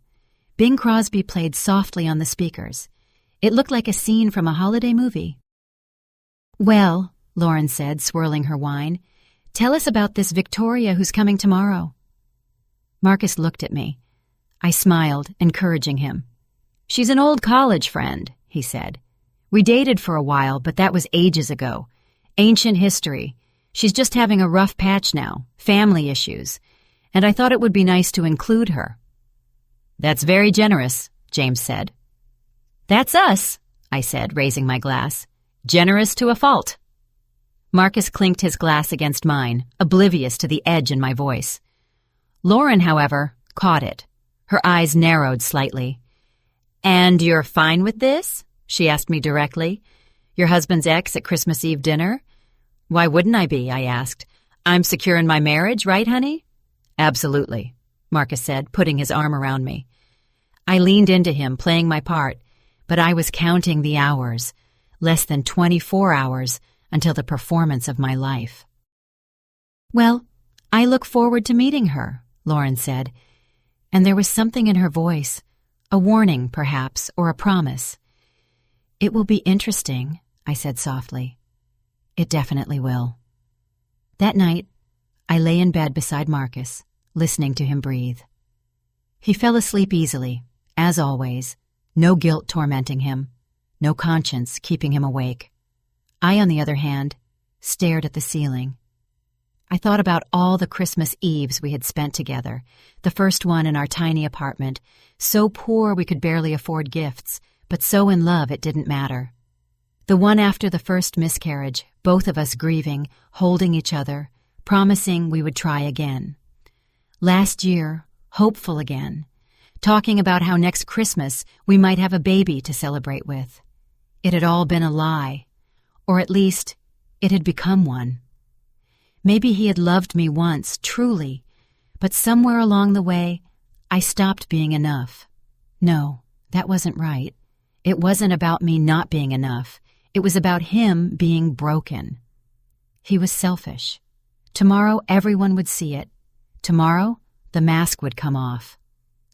Bing Crosby played softly on the speakers. It looked like a scene from a holiday movie. "Well," Lauren said, swirling her wine, "tell us about this Victoria who's coming tomorrow." Marcus looked at me. I smiled, encouraging him. "She's an old college friend," he said. "We dated for a while, but that was ages ago. Ancient history. She's just having a rough patch now, family issues, and I thought it would be nice to include her." "That's very generous," James said. "That's us," I said, raising my glass. "Generous to a fault." Marcus clinked his glass against mine, oblivious to the edge in my voice. Lauren, however, caught it. Her eyes narrowed slightly. "And you're fine with this?" she asked me directly. "Your husband's ex at Christmas Eve dinner?" "Why wouldn't I be?" I asked. "I'm secure in my marriage, right, honey?" "Absolutely," Marcus said, putting his arm around me. I leaned into him, playing my part, but I was counting the hours, less than 24 hours, until the performance of my life. "Well, I look forward to meeting her," Lauren said, and there was something in her voice, a warning, perhaps, or a promise. "It will be interesting," I said softly. "It definitely will." That night, I lay in bed beside Marcus, listening to him breathe. He fell asleep easily, as always, no guilt tormenting him, no conscience keeping him awake. I, on the other hand, stared at the ceiling. I thought about all the Christmas Eves we had spent together, the first one in our tiny apartment, so poor we could barely afford gifts, but so in love it didn't matter. The one after the first miscarriage, both of us grieving, holding each other, promising we would try again. Last year, hopeful again, talking about how next Christmas we might have a baby to celebrate with. It had all been a lie, or at least it had become one. Maybe he had loved me once, truly, but somewhere along the way, I stopped being enough. No, that wasn't right. It wasn't about me not being enough. It was about him being broken. He was selfish. Tomorrow, everyone would see it. Tomorrow, the mask would come off.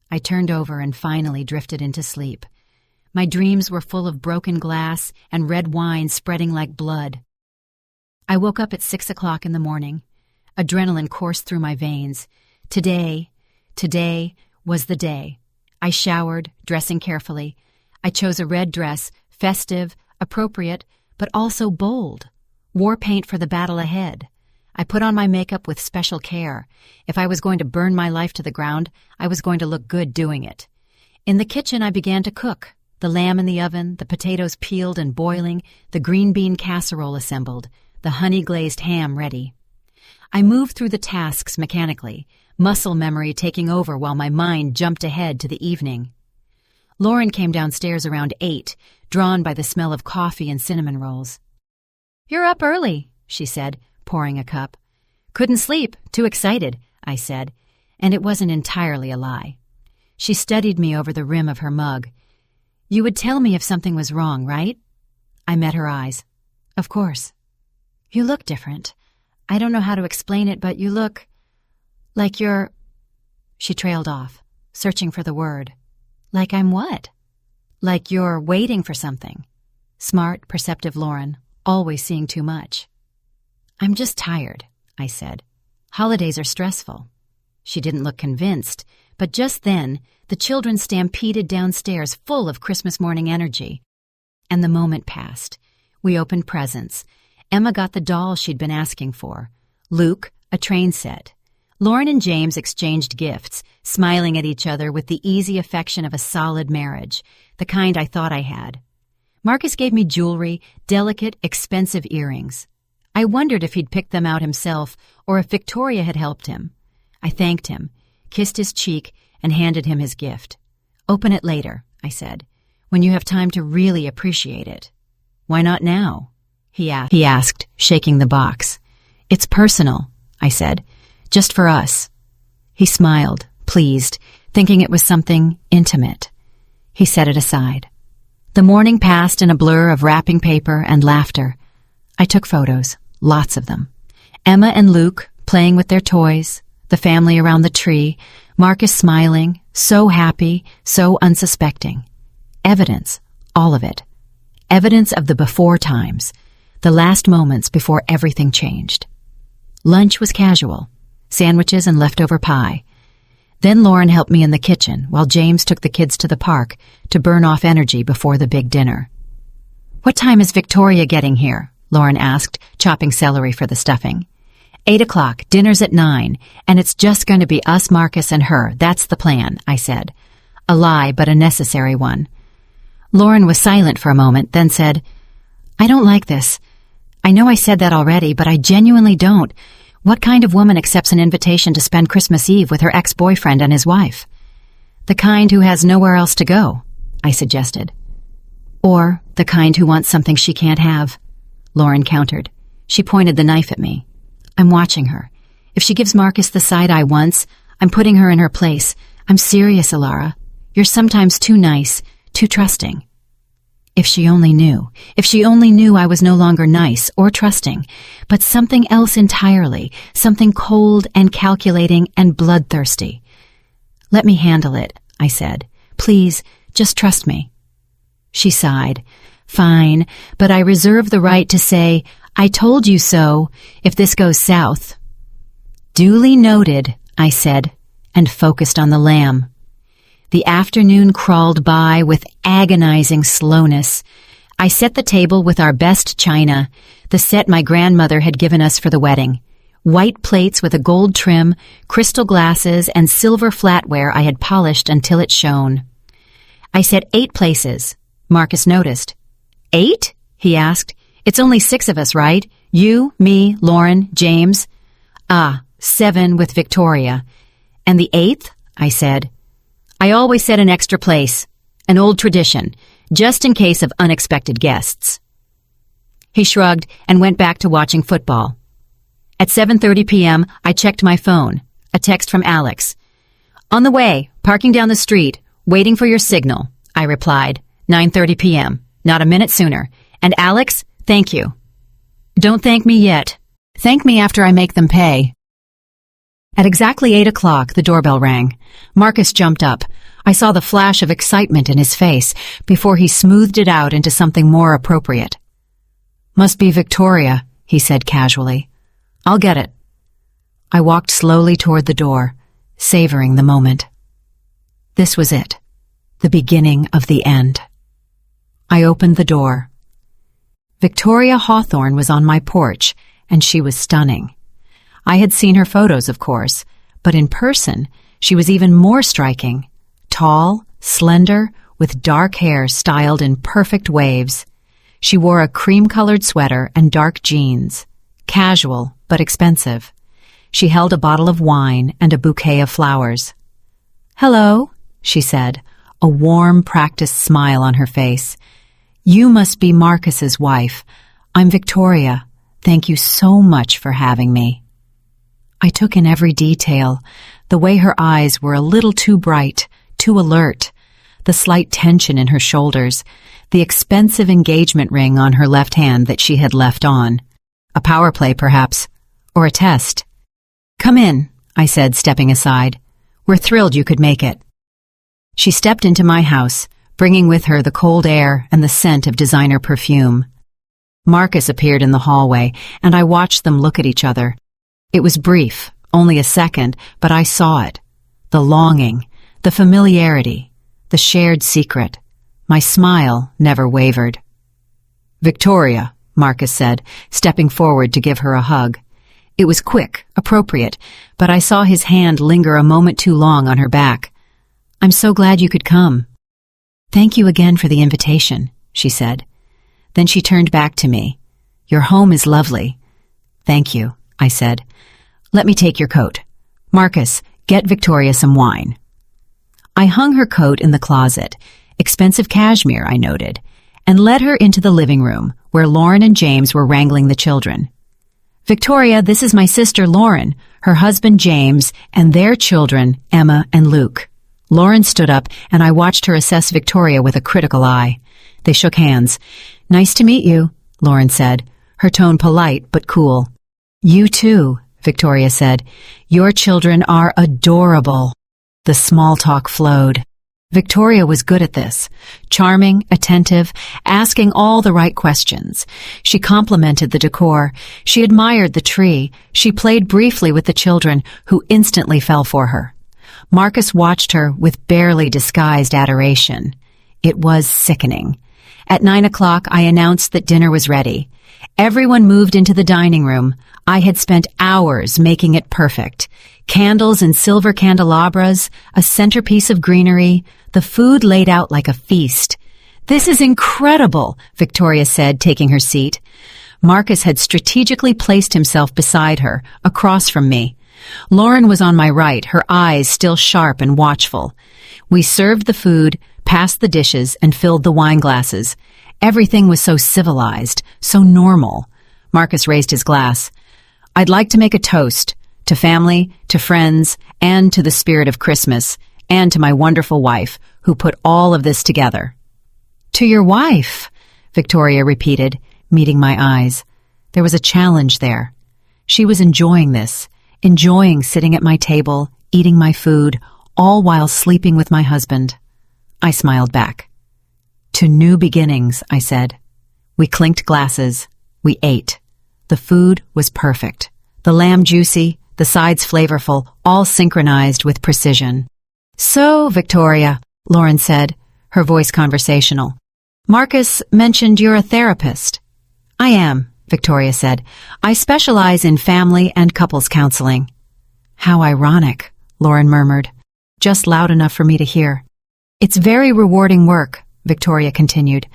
I turned over and finally drifted into sleep. My dreams were full of broken glass and red wine spreading like blood. I woke up at 6 o'clock in the morning. Adrenaline coursed through my veins. Today was the day. I showered, dressing carefully. I chose a red dress, festive, appropriate, but also bold. War paint for the battle ahead. I put on my makeup with special care. If I was going to burn my life to the ground, I was going to look good doing it. In the kitchen, I began to cook. The lamb in the oven, the potatoes peeled and boiling, the green bean casserole assembled, the honey-glazed ham ready. I moved through the tasks mechanically, muscle memory taking over while my mind jumped ahead to the evening. Lauren came downstairs around 8, drawn by the smell of coffee and cinnamon rolls. "You're up early," she said, pouring a cup. "Couldn't sleep, too excited," I said, and it wasn't entirely a lie. She studied me over the rim of her mug. "You would tell me if something was wrong, right?" I met her eyes. "Of course." "You look different. I don't know how to explain it, but you look like you're—" She trailed off, searching for the word. "Like I'm what?" "Like you're waiting for something." Smart, perceptive Lauren, always seeing too much. "I'm just tired," I said. "Holidays are stressful." She didn't look convinced, but just then, the children stampeded downstairs full of Christmas morning energy. And the moment passed. We opened presents. Emma got the doll she'd been asking for. Luke, a train set. Lauren and James exchanged gifts, smiling at each other with the easy affection of a solid marriage, the kind I thought I had. Marcus gave me jewelry, delicate, expensive earrings. I wondered if he'd picked them out himself or if Victoria had helped him. I thanked him, kissed his cheek, and handed him his gift. "Open it later," I said, "when you have time to really appreciate it." "Why not now?" he asked, shaking the box. "It's personal," I said, "just for us." He smiled, pleased, thinking it was something intimate. He set it aside. The morning passed in a blur of wrapping paper and laughter. I took photos, lots of them. Emma and Luke playing with their toys, the family around the tree, Marcus smiling, so happy, so unsuspecting. Evidence, all of it. Evidence of the before times, the last moments before everything changed. Lunch was casual, sandwiches and leftover pie. Then Lauren helped me in the kitchen while James took the kids to the park to burn off energy before the big dinner. "What time is Victoria getting here?" Lauren asked, chopping celery for the stuffing. 8 o'clock, dinner's at 9, and it's just going to be us, Marcus, and her. That's the plan, I said. A lie, but a necessary one. Lauren was silent for a moment, then said, "I don't like this. I know I said that already, but I genuinely don't. What kind of woman accepts an invitation to spend Christmas Eve with her ex-boyfriend and his wife? The kind who has nowhere else to go," I suggested. "Or the kind who wants something she can't have," Lauren countered. She pointed the knife at me. "I'm watching her. If she gives Marcus the side eye once, I'm putting her in her place. I'm serious, Alara. You're sometimes too nice, too trusting." If she only knew. If she only knew I was no longer nice or trusting, but something else entirely, something cold and calculating and bloodthirsty. "Let me handle it," I said. "Please, just trust me." She sighed. "Fine, but I reserve the right to say, 'I told you so,' if this goes south." "Duly noted," I said, and focused on the lamb. The afternoon crawled by with agonizing slowness. I set the table with our best china, the set my grandmother had given us for the wedding. White plates with a gold trim, crystal glasses, and silver flatware I had polished until it shone. I set 8 places. Marcus noticed. "8?" he asked. "It's only 6 of us, right? You, me, Lauren, James." "Ah, 7 with Victoria." "And the 8th?" I said. "I always set an extra place, an old tradition, just in case of unexpected guests." He shrugged and went back to watching football. At 7:30 p.m., I checked my phone, a text from Alex. "On the way, parking down the street, waiting for your signal," I replied. 9:30 p.m., not a minute sooner. "And Alex, thank you." "Don't thank me yet. Thank me after I make them pay." At exactly 8 o'clock, the doorbell rang. Marcus jumped up. I saw the flash of excitement in his face before he smoothed it out into something more appropriate. "Must be Victoria," he said casually. "I'll get it." I walked slowly toward the door, savoring the moment. This was it, the beginning of the end. I opened the door. Victoria Hawthorne was on my porch, and she was stunning. I had seen her photos, of course, but in person, she was even more striking. Tall, slender, with dark hair styled in perfect waves. She wore a cream-colored sweater and dark jeans. Casual, but expensive. She held a bottle of wine and a bouquet of flowers. "Hello," she said, a warm, practiced smile on her face. "You must be Marcus's wife. I'm Victoria. Thank you so much for having me." I took in every detail, the way her eyes were a little too bright, too alert, the slight tension in her shoulders, the expensive engagement ring on her left hand that she had left on. A power play, perhaps, or a test. "Come in," I said, stepping aside. "We're thrilled you could make it." She stepped into my house, bringing with her the cold air and the scent of designer perfume. Marcus appeared in the hallway, and I watched them look at each other. It was brief, only a second, but I saw it. The longing, the familiarity, the shared secret. My smile never wavered. "Victoria," Marcus said, stepping forward to give her a hug. It was quick, appropriate, but I saw his hand linger a moment too long on her back. "I'm so glad you could come." "Thank you again for the invitation," she said. Then she turned back to me. "Your home is lovely." "Thank you," I said. "Let me take your coat. Marcus, get Victoria some wine." I hung her coat in the closet, expensive cashmere, I noted, and led her into the living room, where Lauren and James were wrangling the children. "Victoria, this is my sister Lauren, her husband James, and their children, Emma and Luke." Lauren stood up, and I watched her assess Victoria with a critical eye. They shook hands. "Nice to meet you," Lauren said, her tone polite but cool. "You too," Victoria said. "Your children are adorable." The small talk flowed. Victoria was good at this, charming, attentive, asking all the right questions. She complimented the decor. She admired the tree. She played briefly with the children, who instantly fell for her. Marcus watched her with barely disguised adoration. It was sickening. At 9 o'clock, I announced that dinner was ready. Everyone moved into the dining room. I had spent hours making it perfect. Candles and silver candelabras, a centerpiece of greenery, the food laid out like a feast. "This is incredible," Victoria said, taking her seat. Marcus had strategically placed himself beside her, across from me. Lauren was on my right, her eyes still sharp and watchful. We served the food, passed the dishes, and filled the wine glasses. Everything was so civilized, so normal. Marcus raised his glass. "I'd like to make a toast to family, to friends, and to the spirit of Christmas, and to my wonderful wife, who put all of this together." "To your wife," Victoria repeated, meeting my eyes. There was a challenge there. She was enjoying this, enjoying sitting at my table, eating my food, all while sleeping with my husband. I smiled back. "To new beginnings," I said. We clinked glasses. We ate. The food was perfect. The lamb juicy, the sides flavorful, all synchronized with precision. "So, Victoria," Lauren said, her voice conversational. "Marcus mentioned you're a therapist." "I am," Victoria said. "I specialize in family and couples counseling." "How ironic," Lauren murmured, just loud enough for me to hear. "It's very rewarding work," Victoria continued.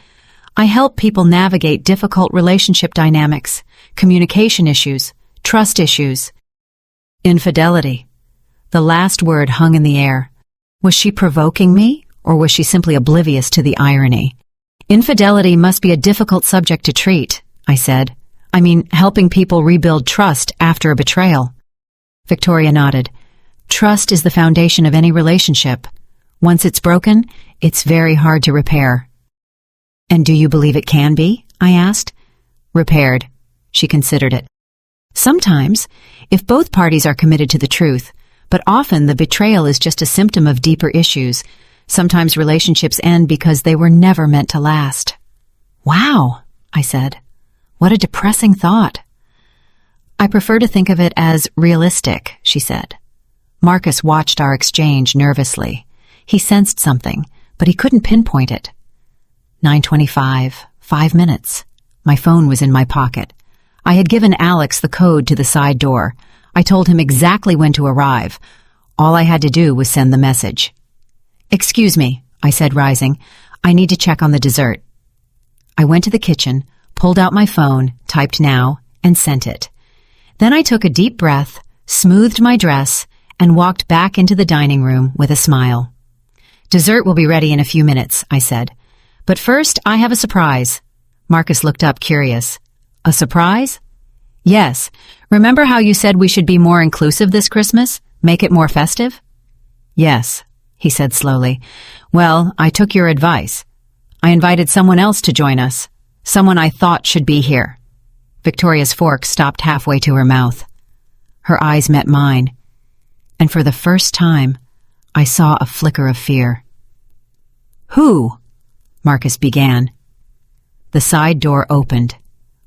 "I help people navigate difficult relationship dynamics, communication issues, trust issues." Infidelity. The last word hung in the air. Was she provoking me, or was she simply oblivious to the irony? "Infidelity must be a difficult subject to treat," I said. "I mean, helping people rebuild trust after a betrayal." Victoria nodded. "Trust is the foundation of any relationship. Once it's broken, it's very hard to repair." "And do you believe it can be?" I asked. "Repaired." She considered it. "Sometimes, if both parties are committed to the truth, but often the betrayal is just a symptom of deeper issues. Sometimes relationships end because they were never meant to last." "Wow," I said. "What a depressing thought." "I prefer to think of it as realistic," she said. Marcus watched our exchange nervously. He sensed something, but he couldn't pinpoint it. 9:25, 5 minutes. My phone was in my pocket. I had given Alex the code to the side door. I told him exactly when to arrive. All I had to do was send the message. "Excuse me," I said, rising. "I need to check on the dessert." I went to the kitchen, pulled out my phone, typed now, and sent it. Then I took a deep breath, smoothed my dress, and walked back into the dining room with a smile. "Dessert will be ready in a few minutes," I said. "But first, I have a surprise." Marcus looked up, curious. "A surprise?" "Yes. Remember how you said we should be more inclusive this Christmas? Make it more festive?" "Yes," he said slowly. "Well, I took your advice. I invited someone else to join us. Someone I thought should be here." Victoria's fork stopped halfway to her mouth. Her eyes met mine, and for the first time, I saw a flicker of fear. "Who?" Marcus began. The side door opened.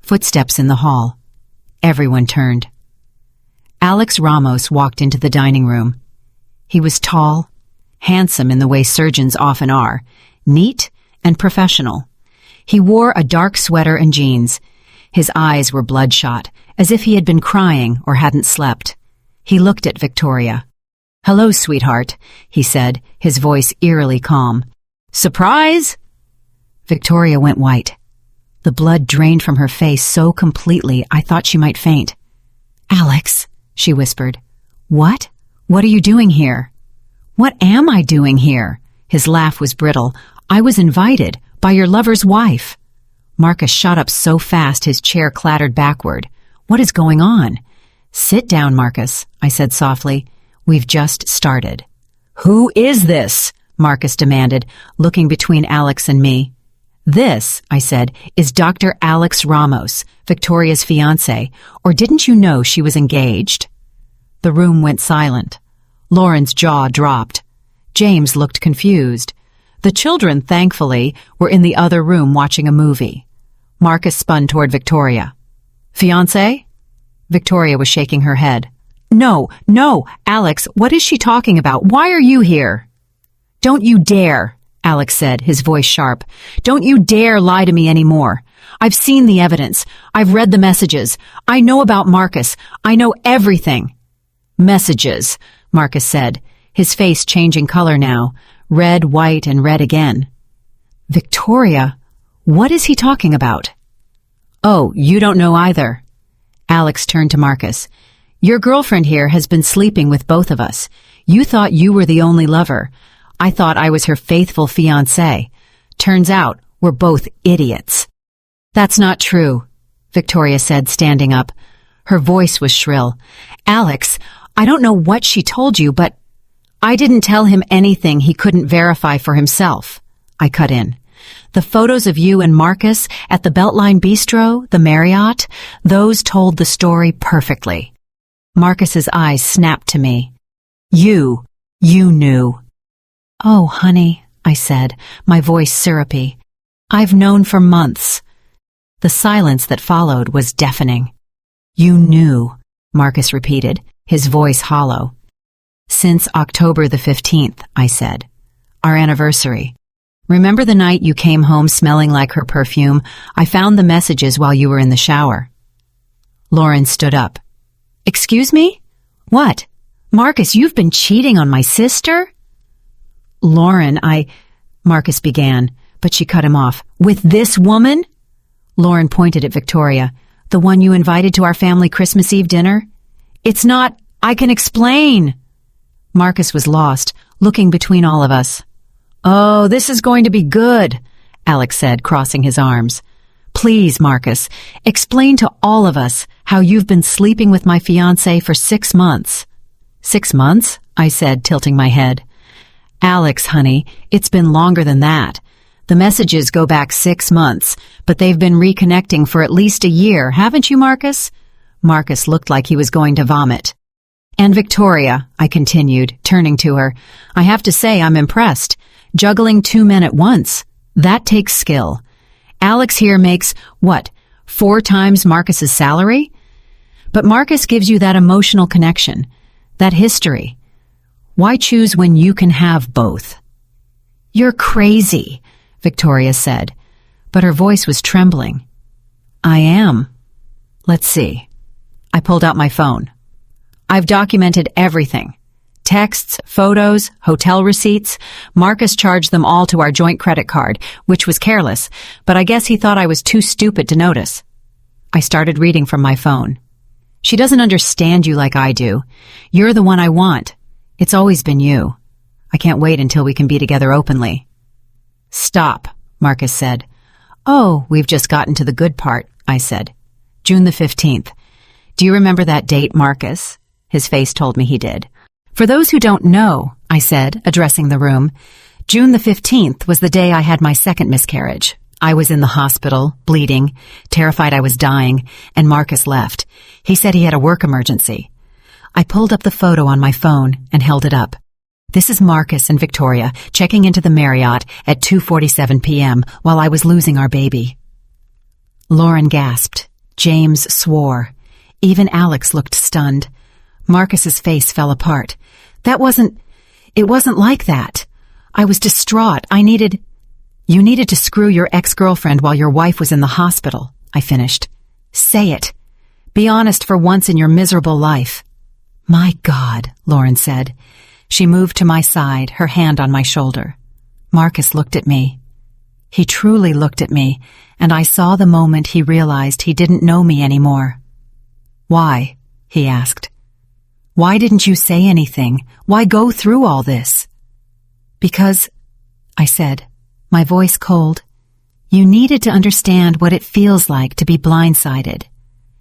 Footsteps in the hall. Everyone turned. Alex Ramos walked into the dining room. He was tall, handsome in the way surgeons often are, neat and professional. He wore a dark sweater and jeans. His eyes were bloodshot, as if he had been crying or hadn't slept. He looked at Victoria. "Hello, sweetheart," he said, his voice eerily calm. "Surprise?" Victoria went white. The blood drained from her face so completely I thought she might faint. "Alex," she whispered. "What? What are you doing here?" "What am I doing here?" His laugh was brittle. "I was invited by your lover's wife." Marcus shot up so fast his chair clattered backward. "What is going on?" "Sit down, Marcus," I said softly. "We've just started." "Who is this?" Marcus demanded, looking between Alex and me. "This," I said, "is Dr. Alex Ramos, Victoria's fiancé, or didn't you know she was engaged?" The room went silent. Lauren's jaw dropped. James looked confused. The children, thankfully, were in the other room watching a movie. Marcus spun toward Victoria. "Fiancé?" Victoria was shaking her head. No, Alex, what is she talking about? Why are you here?" "Don't you dare," Alex said, his voice sharp. "Don't you dare lie to me anymore. I've seen the evidence. I've read the messages. I know about Marcus. I know everything." "Messages," Marcus said, his face changing color now, red, white, and red again. "Victoria, what is he talking about?" "Oh, you don't know either." Alex turned to Marcus. "Your girlfriend here has been sleeping with both of us. You thought you were the only lover. I thought I was her faithful fiancé. Turns out we're both idiots." "That's not true," Victoria said, standing up. Her voice was shrill. "Alex, I don't know what she told you, but I didn't tell him anything he couldn't verify for himself." I cut in. "The photos of you and Marcus at the Beltline Bistro, the Marriott, those told the story perfectly." Marcus's eyes snapped to me. You knew." "Oh, honey," I said, my voice syrupy. "I've known for months." The silence that followed was deafening. "You knew," Marcus repeated, his voice hollow. "Since October the 15th, I said. Our anniversary. Remember the night you came home smelling like her perfume? I found the messages while you were in the shower." Lauren stood up. "Excuse me? What? Marcus, you've been cheating on my sister?" "Lauren, Marcus began, but she cut him off. "With this woman?" Lauren pointed at Victoria. "The one you invited to our family Christmas Eve dinner?" "It's not. I can explain." Marcus was lost, looking between all of us. "Oh, this is going to be good," Alex said, crossing his arms. "Please, Marcus, explain to all of us how you've been sleeping with my fiancé for 6 months. 6 months? I said, tilting my head. "Alex, honey, it's been longer than that. The messages go back 6 months, but they've been reconnecting for at least a year, haven't you, Marcus?" Marcus looked like he was going to vomit. "And Victoria," I continued, turning to her, "I have to say I'm impressed. Juggling 2 men at once, that takes skill. Alex here makes, 4 times Marcus's salary? But Marcus gives you that emotional connection, that history. Why choose when you can have both?" "You're crazy," Victoria said, but her voice was trembling. "I am. Let's see." I pulled out my phone. "I've documented everything. Texts, photos, hotel receipts. Marcus charged them all to our joint credit card, which was careless, but I guess he thought I was too stupid to notice." I started reading from my phone. "She doesn't understand you like I do. You're the one I want. It's always been you. I can't wait until we can be together openly." "Stop," Marcus said. "Oh, we've just gotten to the good part," I said. "June the 15th. Do you remember that date, Marcus?" His face told me he did. "For those who don't know," I said, addressing the room, "June the 15th was the day I had my second miscarriage. I was in the hospital, bleeding, terrified I was dying, and Marcus left. He said he had a work emergency." I pulled up the photo on my phone and held it up. "This is Marcus and Victoria checking into the Marriott at 2:47 p.m. while I was losing our baby." Lauren gasped. James swore. Even Alex looked stunned. Marcus's face fell apart. It wasn't like that. I was distraught. You needed to screw your ex-girlfriend while your wife was in the hospital," I finished. "Say it. Be honest for once in your miserable life." "My God," Lauren said. She moved to my side, her hand on my shoulder. Marcus looked at me. He truly looked at me, and I saw the moment he realized he didn't know me anymore. "Why?" he asked. "Why didn't you say anything? Why go through all this?" "Because," I said, my voice cold, "you needed to understand what it feels like to be blindsided,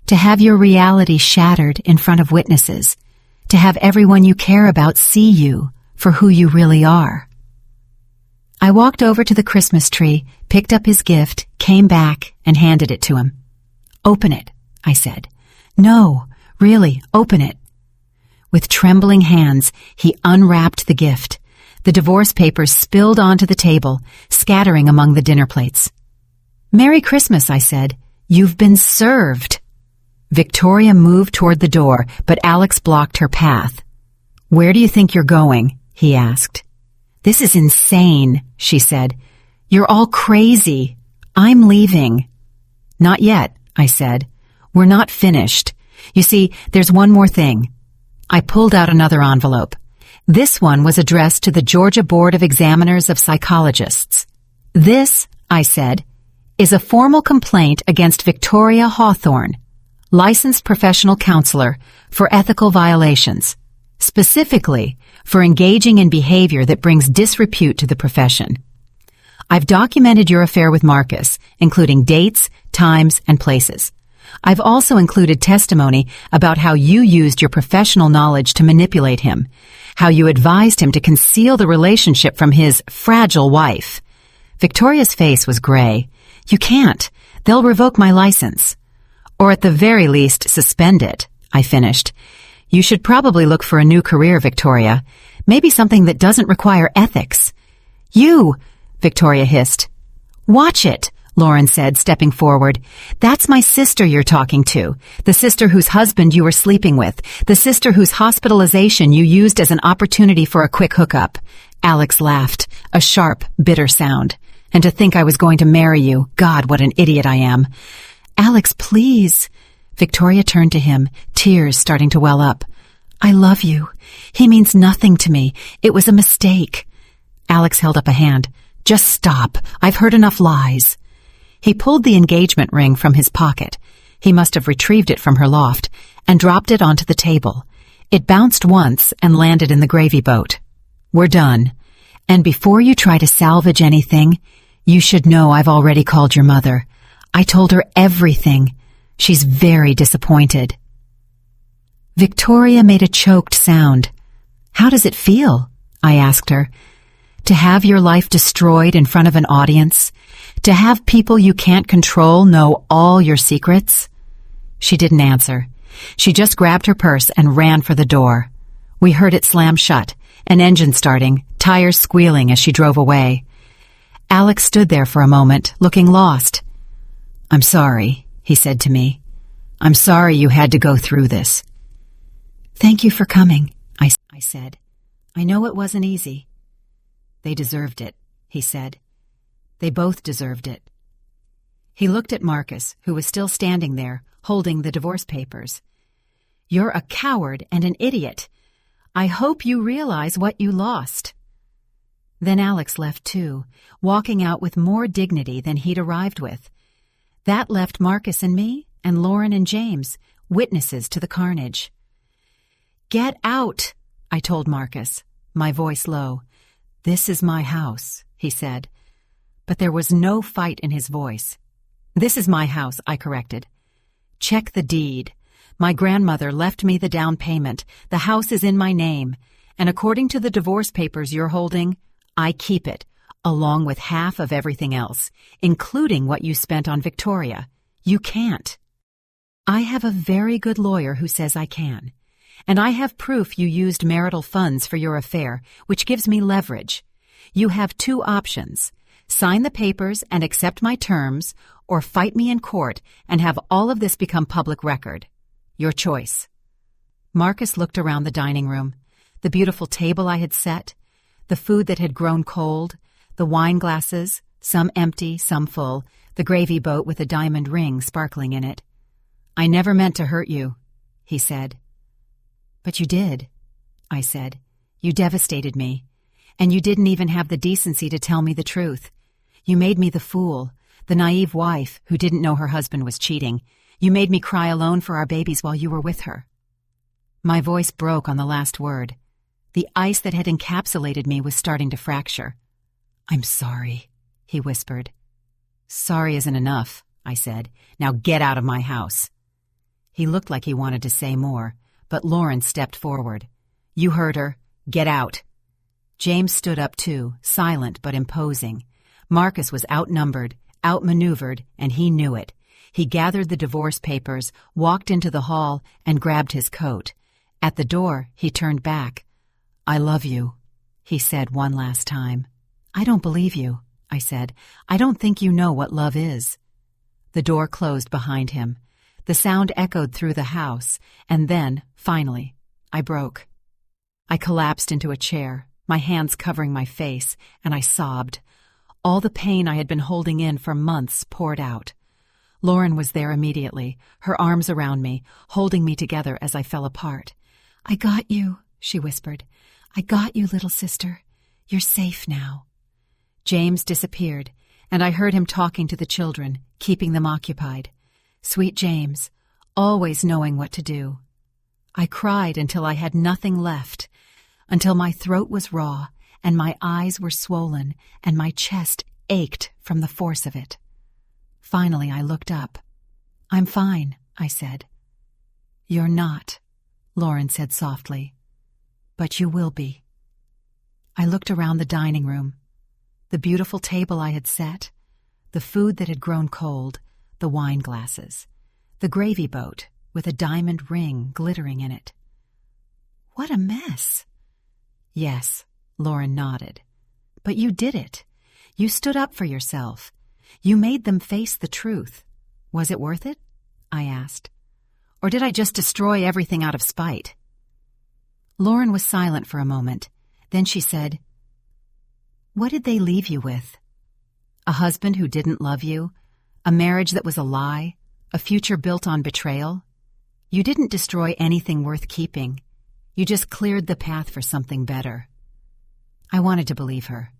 to have your reality shattered in front of witnesses, to have everyone you care about see you for who you really are. I walked over to the Christmas tree, picked up his gift, came back, and handed it to him. "Open it," I said. "No, really, open it." With trembling hands, he unwrapped the gift. The divorce papers spilled onto the table, scattering among the dinner plates. "Merry Christmas," I said. "You've been served." Victoria moved toward the door, but Alex blocked her path. "Where do you think you're going?" he asked. "This is insane," she said. "You're all crazy. I'm leaving." "Not yet," I said. "We're not finished. You see, there's one more thing." I pulled out another envelope. This one was addressed to the Georgia Board of Examiners of Psychologists. "This," I said, "is a formal complaint against Victoria Hawthorne, licensed professional counselor, for ethical violations, specifically for engaging in behavior that brings disrepute to the profession. I've documented your affair with Marcus, including dates, times, and places. I've also included testimony about how you used your professional knowledge to manipulate him, how you advised him to conceal the relationship from his fragile wife." Victoria's face was gray. "You can't. They'll revoke my license. Or at the very least, suspend it," I finished. "You should probably look for a new career, Victoria. Maybe something that doesn't require ethics." "You!" Victoria hissed. "Watch it," Lauren said, stepping forward. "That's my sister you're talking to, the sister whose husband you were sleeping with, the sister whose hospitalization you used as an opportunity for a quick hookup." Alex laughed, a sharp, bitter sound. "And to think I was going to marry you. God, what an idiot I am." "Alex, please." Victoria turned to him, tears starting to well up. "I love you. He means nothing to me. It was a mistake." Alex held up a hand. "Just stop. I've heard enough lies." He pulled the engagement ring from his pocket. He must have retrieved it from her loft and dropped it onto the table. It bounced once and landed in the gravy boat. "We're done. And before you try to salvage anything, you should know I've already called your mother. I told her everything. She's very disappointed." Victoria made a choked sound. "How does it feel?" I asked her. "To have your life destroyed in front of an audience? To have people you can't control know all your secrets?" She didn't answer. She just grabbed her purse and ran for the door. We heard it slam shut, an engine starting, tires squealing as she drove away. Alex stood there for a moment, looking lost. "I'm sorry," he said to me. "I'm sorry you had to go through this." "Thank you for coming," I said. "I know it wasn't easy." "They deserved it," he said. "They both deserved it." He looked at Marcus, who was still standing there, holding the divorce papers. "You're a coward and an idiot. I hope you realize what you lost." Then Alex left too, walking out with more dignity than he'd arrived with. That left Marcus and me, and Lauren and James, witnesses to the carnage. "Get out," I told Marcus, my voice low. "This is my house," he said. But there was no fight in his voice. "This is my house," I corrected. "Check the deed. My grandmother left me the down payment. The house is in my name. And according to the divorce papers you're holding, I keep it, along with half of everything else, including what you spent on Victoria. You can't." "I have a very good lawyer who says I can. And I have proof you used marital funds for your affair, which gives me leverage. You have two options. Sign the papers and accept my terms, or fight me in court and have all of this become public record. Your choice." Marcus looked around the dining room, the beautiful table I had set, the food that had grown cold, the wine glasses, some empty, some full, the gravy boat with a diamond ring sparkling in it. "I never meant to hurt you," he said. "But you did," I said. "You devastated me. And you didn't even have the decency to tell me the truth. You made me the fool, the naive wife who didn't know her husband was cheating. You made me cry alone for our babies while you were with her." My voice broke on the last word. The ice that had encapsulated me was starting to fracture. "I'm sorry," he whispered. "Sorry isn't enough," I said. "Now get out of my house." He looked like he wanted to say more, but Lauren stepped forward. "You heard her. Get out." James stood up too, silent but imposing. Marcus was outnumbered, outmaneuvered, and he knew it. He gathered the divorce papers, walked into the hall, and grabbed his coat. At the door, he turned back. "I love you," he said one last time. "I don't believe you," I said. "I don't think you know what love is." The door closed behind him. The sound echoed through the house, and then, finally, I broke. I collapsed into a chair, my hands covering my face, and I sobbed. All the pain I had been holding in for months poured out. Lauren was there immediately, her arms around me, holding me together as I fell apart. "I got you," she whispered. "I got you, little sister. You're safe now." James disappeared, and I heard him talking to the children, keeping them occupied. Sweet James, always knowing what to do. I cried until I had nothing left, until my throat was raw, and my eyes were swollen, and my chest ached from the force of it. Finally, I looked up. "I'm fine," I said. "You're not," Lauren said softly. "But you will be." I looked around the dining room. The beautiful table I had set, the food that had grown cold, the wine glasses, the gravy boat with a diamond ring glittering in it. "What a mess." "Yes," Lauren nodded. "But you did it. You stood up for yourself. You made them face the truth. Was it worth it?" I asked. "Or did I just destroy everything out of spite?" Lauren was silent for a moment. Then she said, "What did they leave you with? A husband who didn't love you? A marriage that was a lie? A future built on betrayal? You didn't destroy anything worth keeping. You just cleared the path for something better." I wanted to believe her.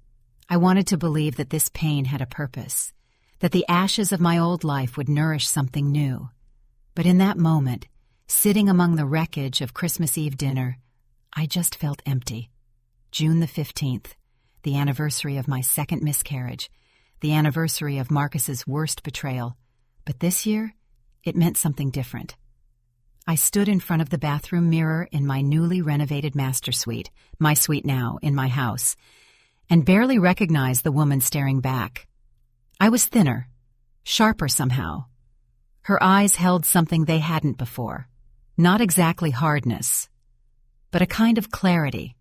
I wanted to believe that this pain had a purpose, that the ashes of my old life would nourish something new. But in that moment, sitting among the wreckage of Christmas Eve dinner, I just felt empty. June the 15th, the anniversary of my second miscarriage, the anniversary of Marcus's worst betrayal. But this year, it meant something different. I stood in front of the bathroom mirror in my newly renovated master suite, my suite now, in my house, and barely recognized the woman staring back. I was thinner, sharper somehow. Her eyes held something they hadn't before. Not exactly hardness, but a kind of clarity.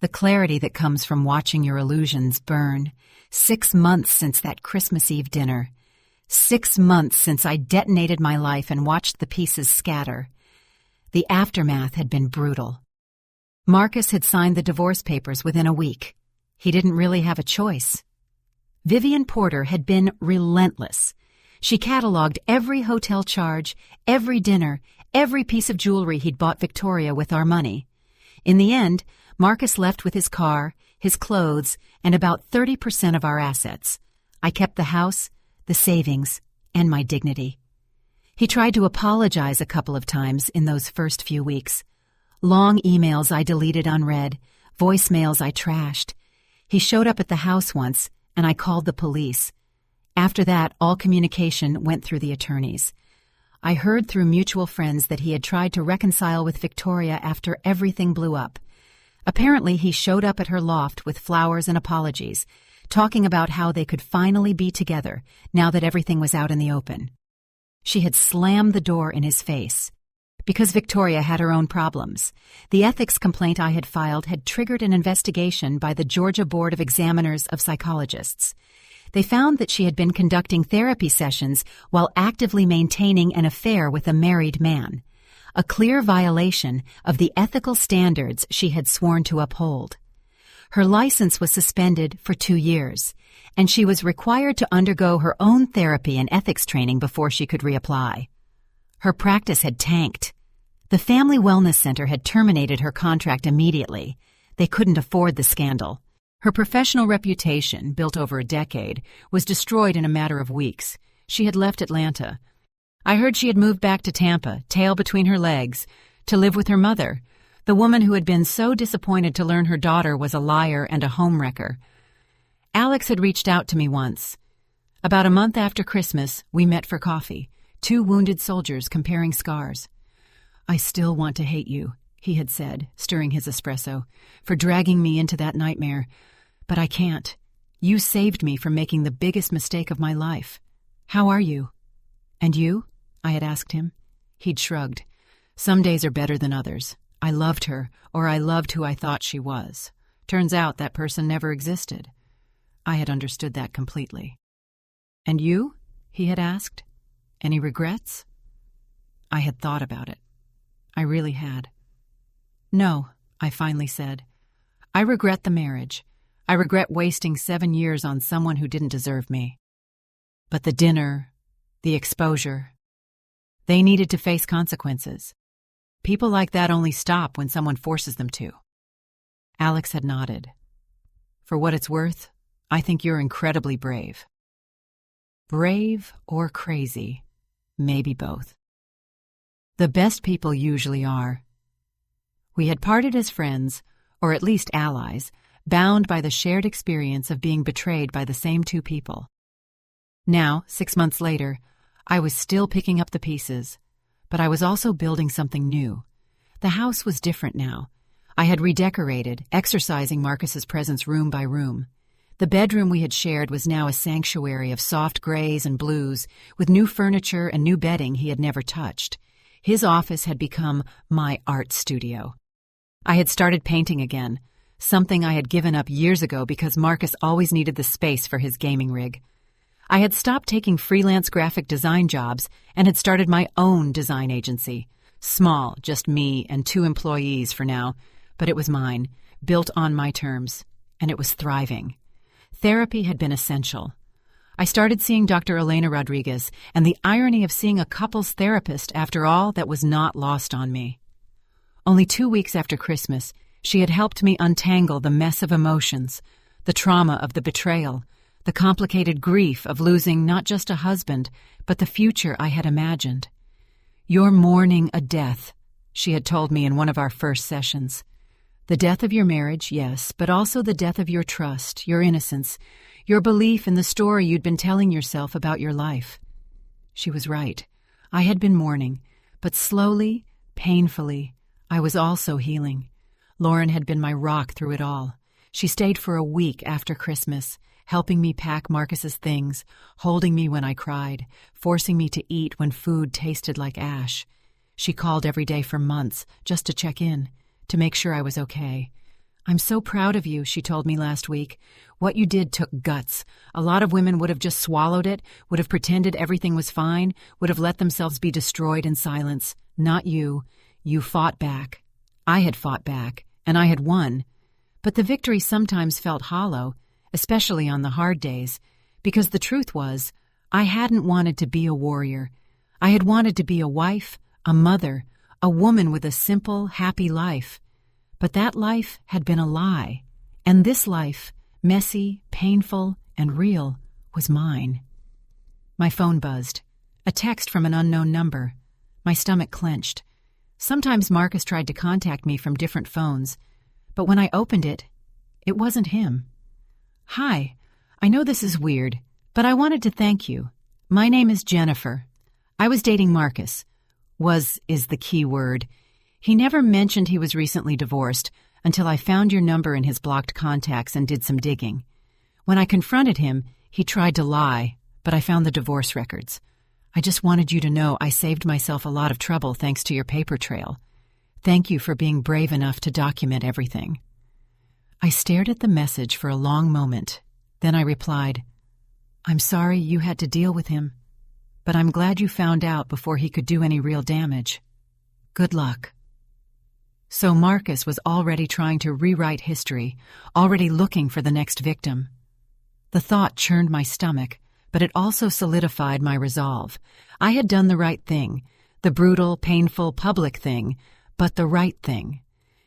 The clarity that comes from watching your illusions burn. 6 months since that Christmas Eve dinner. 6 months since I detonated my life and watched the pieces scatter. The aftermath had been brutal. Marcus had signed the divorce papers within a week. He didn't really have a choice. Vivian Porter had been relentless. She cataloged every hotel charge, every dinner, every piece of jewelry he'd bought Victoria with our money. In the end, Marcus left with his car, his clothes, and about 30% of our assets. I kept the house, the savings, and my dignity. He tried to apologize a couple of times in those first few weeks. Long emails I deleted unread, voicemails I trashed. He showed up at the house once, and I called the police. After that, all communication went through the attorneys. I heard through mutual friends that he had tried to reconcile with Victoria after everything blew up. Apparently, he showed up at her loft with flowers and apologies, talking about how they could finally be together now that everything was out in the open. She had slammed the door in his face. Because Victoria had her own problems, the ethics complaint I had filed had triggered an investigation by the Georgia Board of Examiners of Psychologists. They found that she had been conducting therapy sessions while actively maintaining an affair with a married man, a clear violation of the ethical standards she had sworn to uphold. Her license was suspended for 2 years, and she was required to undergo her own therapy and ethics training before she could reapply. Her practice had tanked. The Family Wellness Center had terminated her contract immediately. They couldn't afford the scandal. Her professional reputation, built over a decade, was destroyed in a matter of weeks. She had left Atlanta. I heard she had moved back to Tampa, tail between her legs, to live with her mother, the woman who had been so disappointed to learn her daughter was a liar and a homewrecker. Alex had reached out to me once. About a month after Christmas, we met for coffee, 2 wounded soldiers comparing scars. "I still want to hate you," he had said, stirring his espresso, "for dragging me into that nightmare. But I can't. You saved me from making the biggest mistake of my life. How are you?" "And you?" I had asked him. He'd shrugged. "Some days are better than others. I loved her, or I loved who I thought she was. Turns out that person never existed." I had understood that completely. "And you?" he had asked. "Any regrets?" I had thought about it. I really had. "No," I finally said. "I regret the marriage. I regret wasting 7 years on someone who didn't deserve me. But the dinner, the exposure, they needed to face consequences. People like that only stop when someone forces them to." Alex had nodded. "For what it's worth, I think you're incredibly brave." Brave or crazy, maybe both. The best people usually are. We had parted as friends, or at least allies, bound by the shared experience of being betrayed by the same two people. Now, 6 months later, I was still picking up the pieces, but I was also building something new. The house was different now. I had redecorated, exercising Marcus's presence room by room. The bedroom we had shared was now a sanctuary of soft grays and blues, with new furniture and new bedding he had never touched. His office had become my art studio. I had started painting again, something I had given up years ago because Marcus always needed the space for his gaming rig. I had stopped taking freelance graphic design jobs and had started my own design agency. Small, just me and 2 employees for now, but it was mine, built on my terms, and it was thriving. Therapy had been essential. I started seeing Dr. Elena Rodriguez, and the irony of seeing a couples therapist, after all, that was not lost on me. Only 2 weeks after Christmas, she had helped me untangle the mess of emotions, the trauma of the betrayal, the complicated grief of losing not just a husband, but the future I had imagined. "You're mourning a death," she had told me in one of our first sessions. "The death of your marriage, yes, but also the death of your trust, your innocence, your belief in the story you'd been telling yourself about your life." She was right. I had been mourning, but slowly, painfully, I was also healing. Lauren had been my rock through it all. She stayed for a week after Christmas, helping me pack Marcus's things, holding me when I cried, forcing me to eat when food tasted like ash. She called every day for months just to check in, to make sure I was okay. "I'm so proud of you," she told me last week. "What you did took guts. A lot of women would have just swallowed it, would have pretended everything was fine, would have let themselves be destroyed in silence. Not you. You fought back. I had fought back, and I had won. But the victory sometimes felt hollow, especially on the hard days, because the truth was, I hadn't wanted to be a warrior. I had wanted to be a wife, a mother, a woman with a simple, happy life. But that life had been a lie, and this life, messy, painful, and real, was mine." My phone buzzed. A text from an unknown number. My stomach clenched. Sometimes Marcus tried to contact me from different phones, but when I opened it, it wasn't him. "Hi, I know this is weird, but I wanted to thank you. My name is Jennifer. I was dating Marcus. Was is the key word. He never mentioned he was recently divorced until I found your number in his blocked contacts and did some digging. When I confronted him, he tried to lie, but I found the divorce records. I just wanted you to know I saved myself a lot of trouble thanks to your paper trail. Thank you for being brave enough to document everything." I stared at the message for a long moment. Then I replied, "I'm sorry you had to deal with him, but I'm glad you found out before he could do any real damage. Good luck." So Marcus was already trying to rewrite history, already looking for the next victim. The thought churned my stomach, but it also solidified my resolve. I had done the right thing, the brutal, painful, public thing, but the right thing.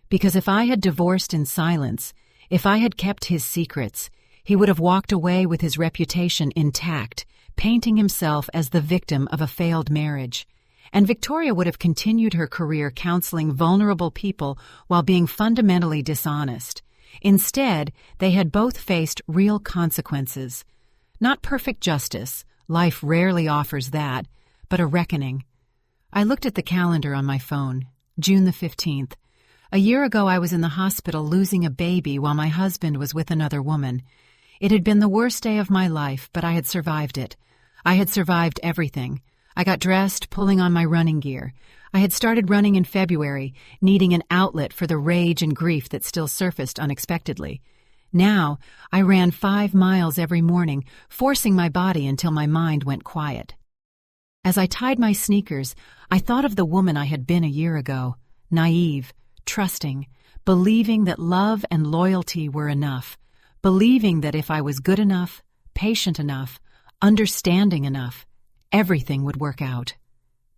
Because if I had divorced in silence, if I had kept his secrets, he would have walked away with his reputation intact, painting himself as the victim of a failed marriage. And Victoria would have continued her career counseling vulnerable people while being fundamentally dishonest. Instead, they had both faced real consequences. Not perfect justice, life rarely offers that, but a reckoning. I looked at the calendar on my phone, June the 15th. A year ago I was in the hospital losing a baby while my husband was with another woman. It had been the worst day of my life, but I had survived it. I had survived everything. I got dressed, pulling on my running gear. I had started running in February, needing an outlet for the rage and grief that still surfaced unexpectedly. Now, I ran 5 miles every morning, forcing my body until my mind went quiet. As I tied my sneakers, I thought of the woman I had been a year ago, naive, trusting, believing that love and loyalty were enough, believing that if I was good enough, patient enough, understanding enough, everything would work out.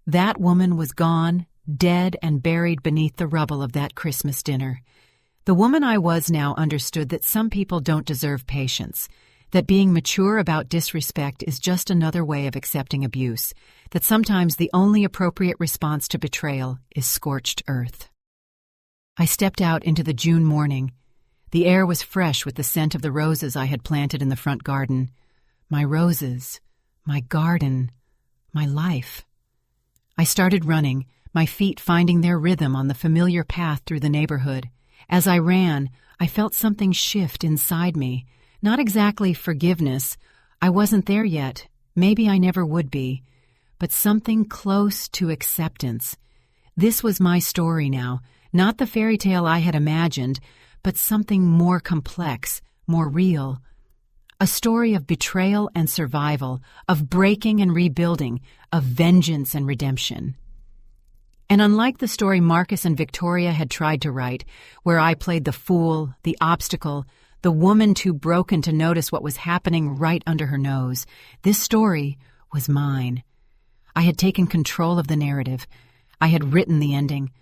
That woman was gone, dead and buried beneath the rubble of that Christmas dinner. The woman I was now understood that some people don't deserve patience, that being mature about disrespect is just another way of accepting abuse, that sometimes the only appropriate response to betrayal is scorched earth. I stepped out into the June morning. The air was fresh with the scent of the roses I had planted in the front garden. My roses, my garden, my life. I started running, my feet finding their rhythm on the familiar path through the neighborhood. As I ran, I felt something shift inside me. Not exactly forgiveness. I wasn't there yet. Maybe I never would be. But something close to acceptance. This was my story now, not the fairy tale I had imagined, but something more complex, more real. A story of betrayal and survival, of breaking and rebuilding, of vengeance and redemption. And unlike the story Marcus and Victoria had tried to write, where I played the fool, the obstacle, the woman too broken to notice what was happening right under her nose, this story was mine. I had taken control of the narrative. I had written the ending.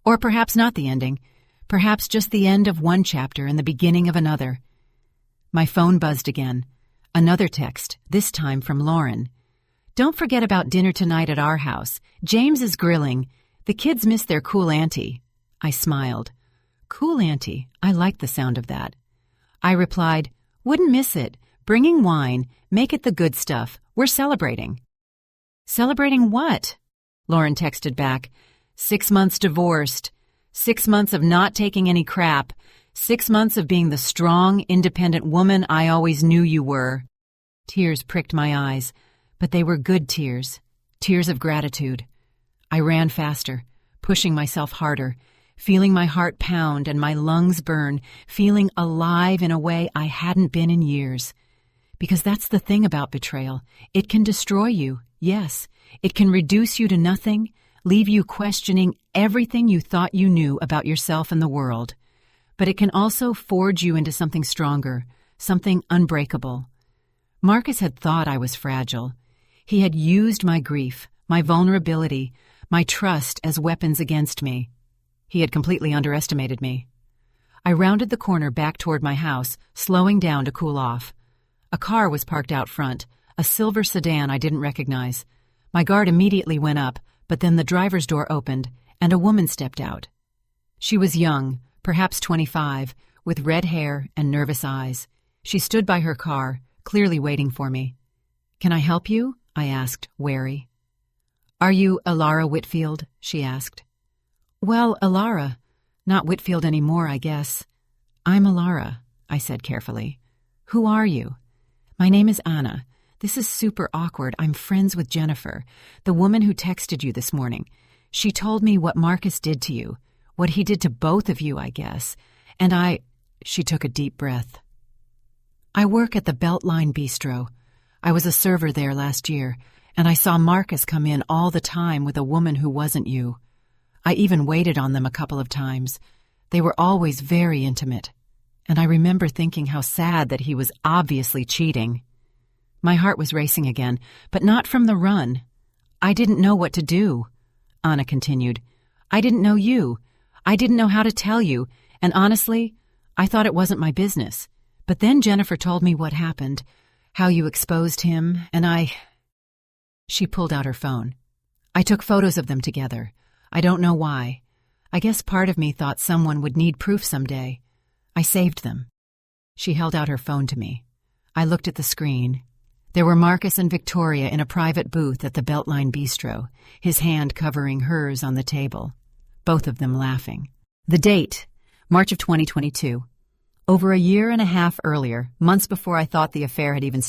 Or perhaps not the ending. Perhaps just the end of one chapter and the beginning of another. My phone buzzed again. Another text, this time from Lauren. "Don't forget about dinner tonight at our house. James is grilling. The kids miss their cool auntie." I smiled. Cool auntie, I liked the sound of that. I replied, "Wouldn't miss it. Bringing wine. Make it the good stuff. We're celebrating." "Celebrating what?" Lauren texted back. 6 months divorced. 6 months of not taking any crap. 6 months of being the strong, independent woman I always knew you were. Tears pricked my eyes, but they were good tears. Tears of gratitude. I ran faster, pushing myself harder, feeling my heart pound and my lungs burn, feeling alive in a way I hadn't been in years. Because that's the thing about betrayal. It can destroy you, yes. It can reduce you to nothing, leave you questioning everything you thought you knew about yourself and the world. But it can also forge you into something stronger, something unbreakable. Marcus had thought I was fragile. He had used my grief, my vulnerability, my trust as weapons against me. He had completely underestimated me. I rounded the corner back toward my house, slowing down to cool off. A car was parked out front, a silver sedan I didn't recognize. My guard immediately went up, but then the driver's door opened, and a woman stepped out. She was young, perhaps 25, with red hair and nervous eyes. She stood by her car, clearly waiting for me. "Can I help you?" I asked, wary. "Are you Alara Whitfield?" she asked. "Well, Alara. Not Whitfield anymore, I guess." "I'm Alara," I said carefully. "Who are you?" "My name is Anna. This is super awkward. I'm friends with Jennifer, the woman who texted you this morning. She told me what Marcus did to you, what he did to both of you, I guess. And She took a deep breath. "I work at the Beltline Bistro. I was a server there last year, and I saw Marcus come in all the time with a woman who wasn't you. I even waited on them a couple of times. They were always very intimate. And I remember thinking how sad that he was obviously cheating." My heart was racing again, but not from the run. "I didn't know what to do," Anna continued. "I didn't know you. I didn't know how to tell you, and honestly, I thought it wasn't my business. But then Jennifer told me what happened, how you exposed him, and She pulled out her phone. "I took photos of them together. I don't know why. I guess part of me thought someone would need proof someday. I saved them." She held out her phone to me. I looked at the screen. There were Marcus and Victoria in a private booth at the Beltline Bistro, his hand covering hers on the table, both of them laughing. The date, March of 2022. Over a year and a half earlier, months before I thought the affair had even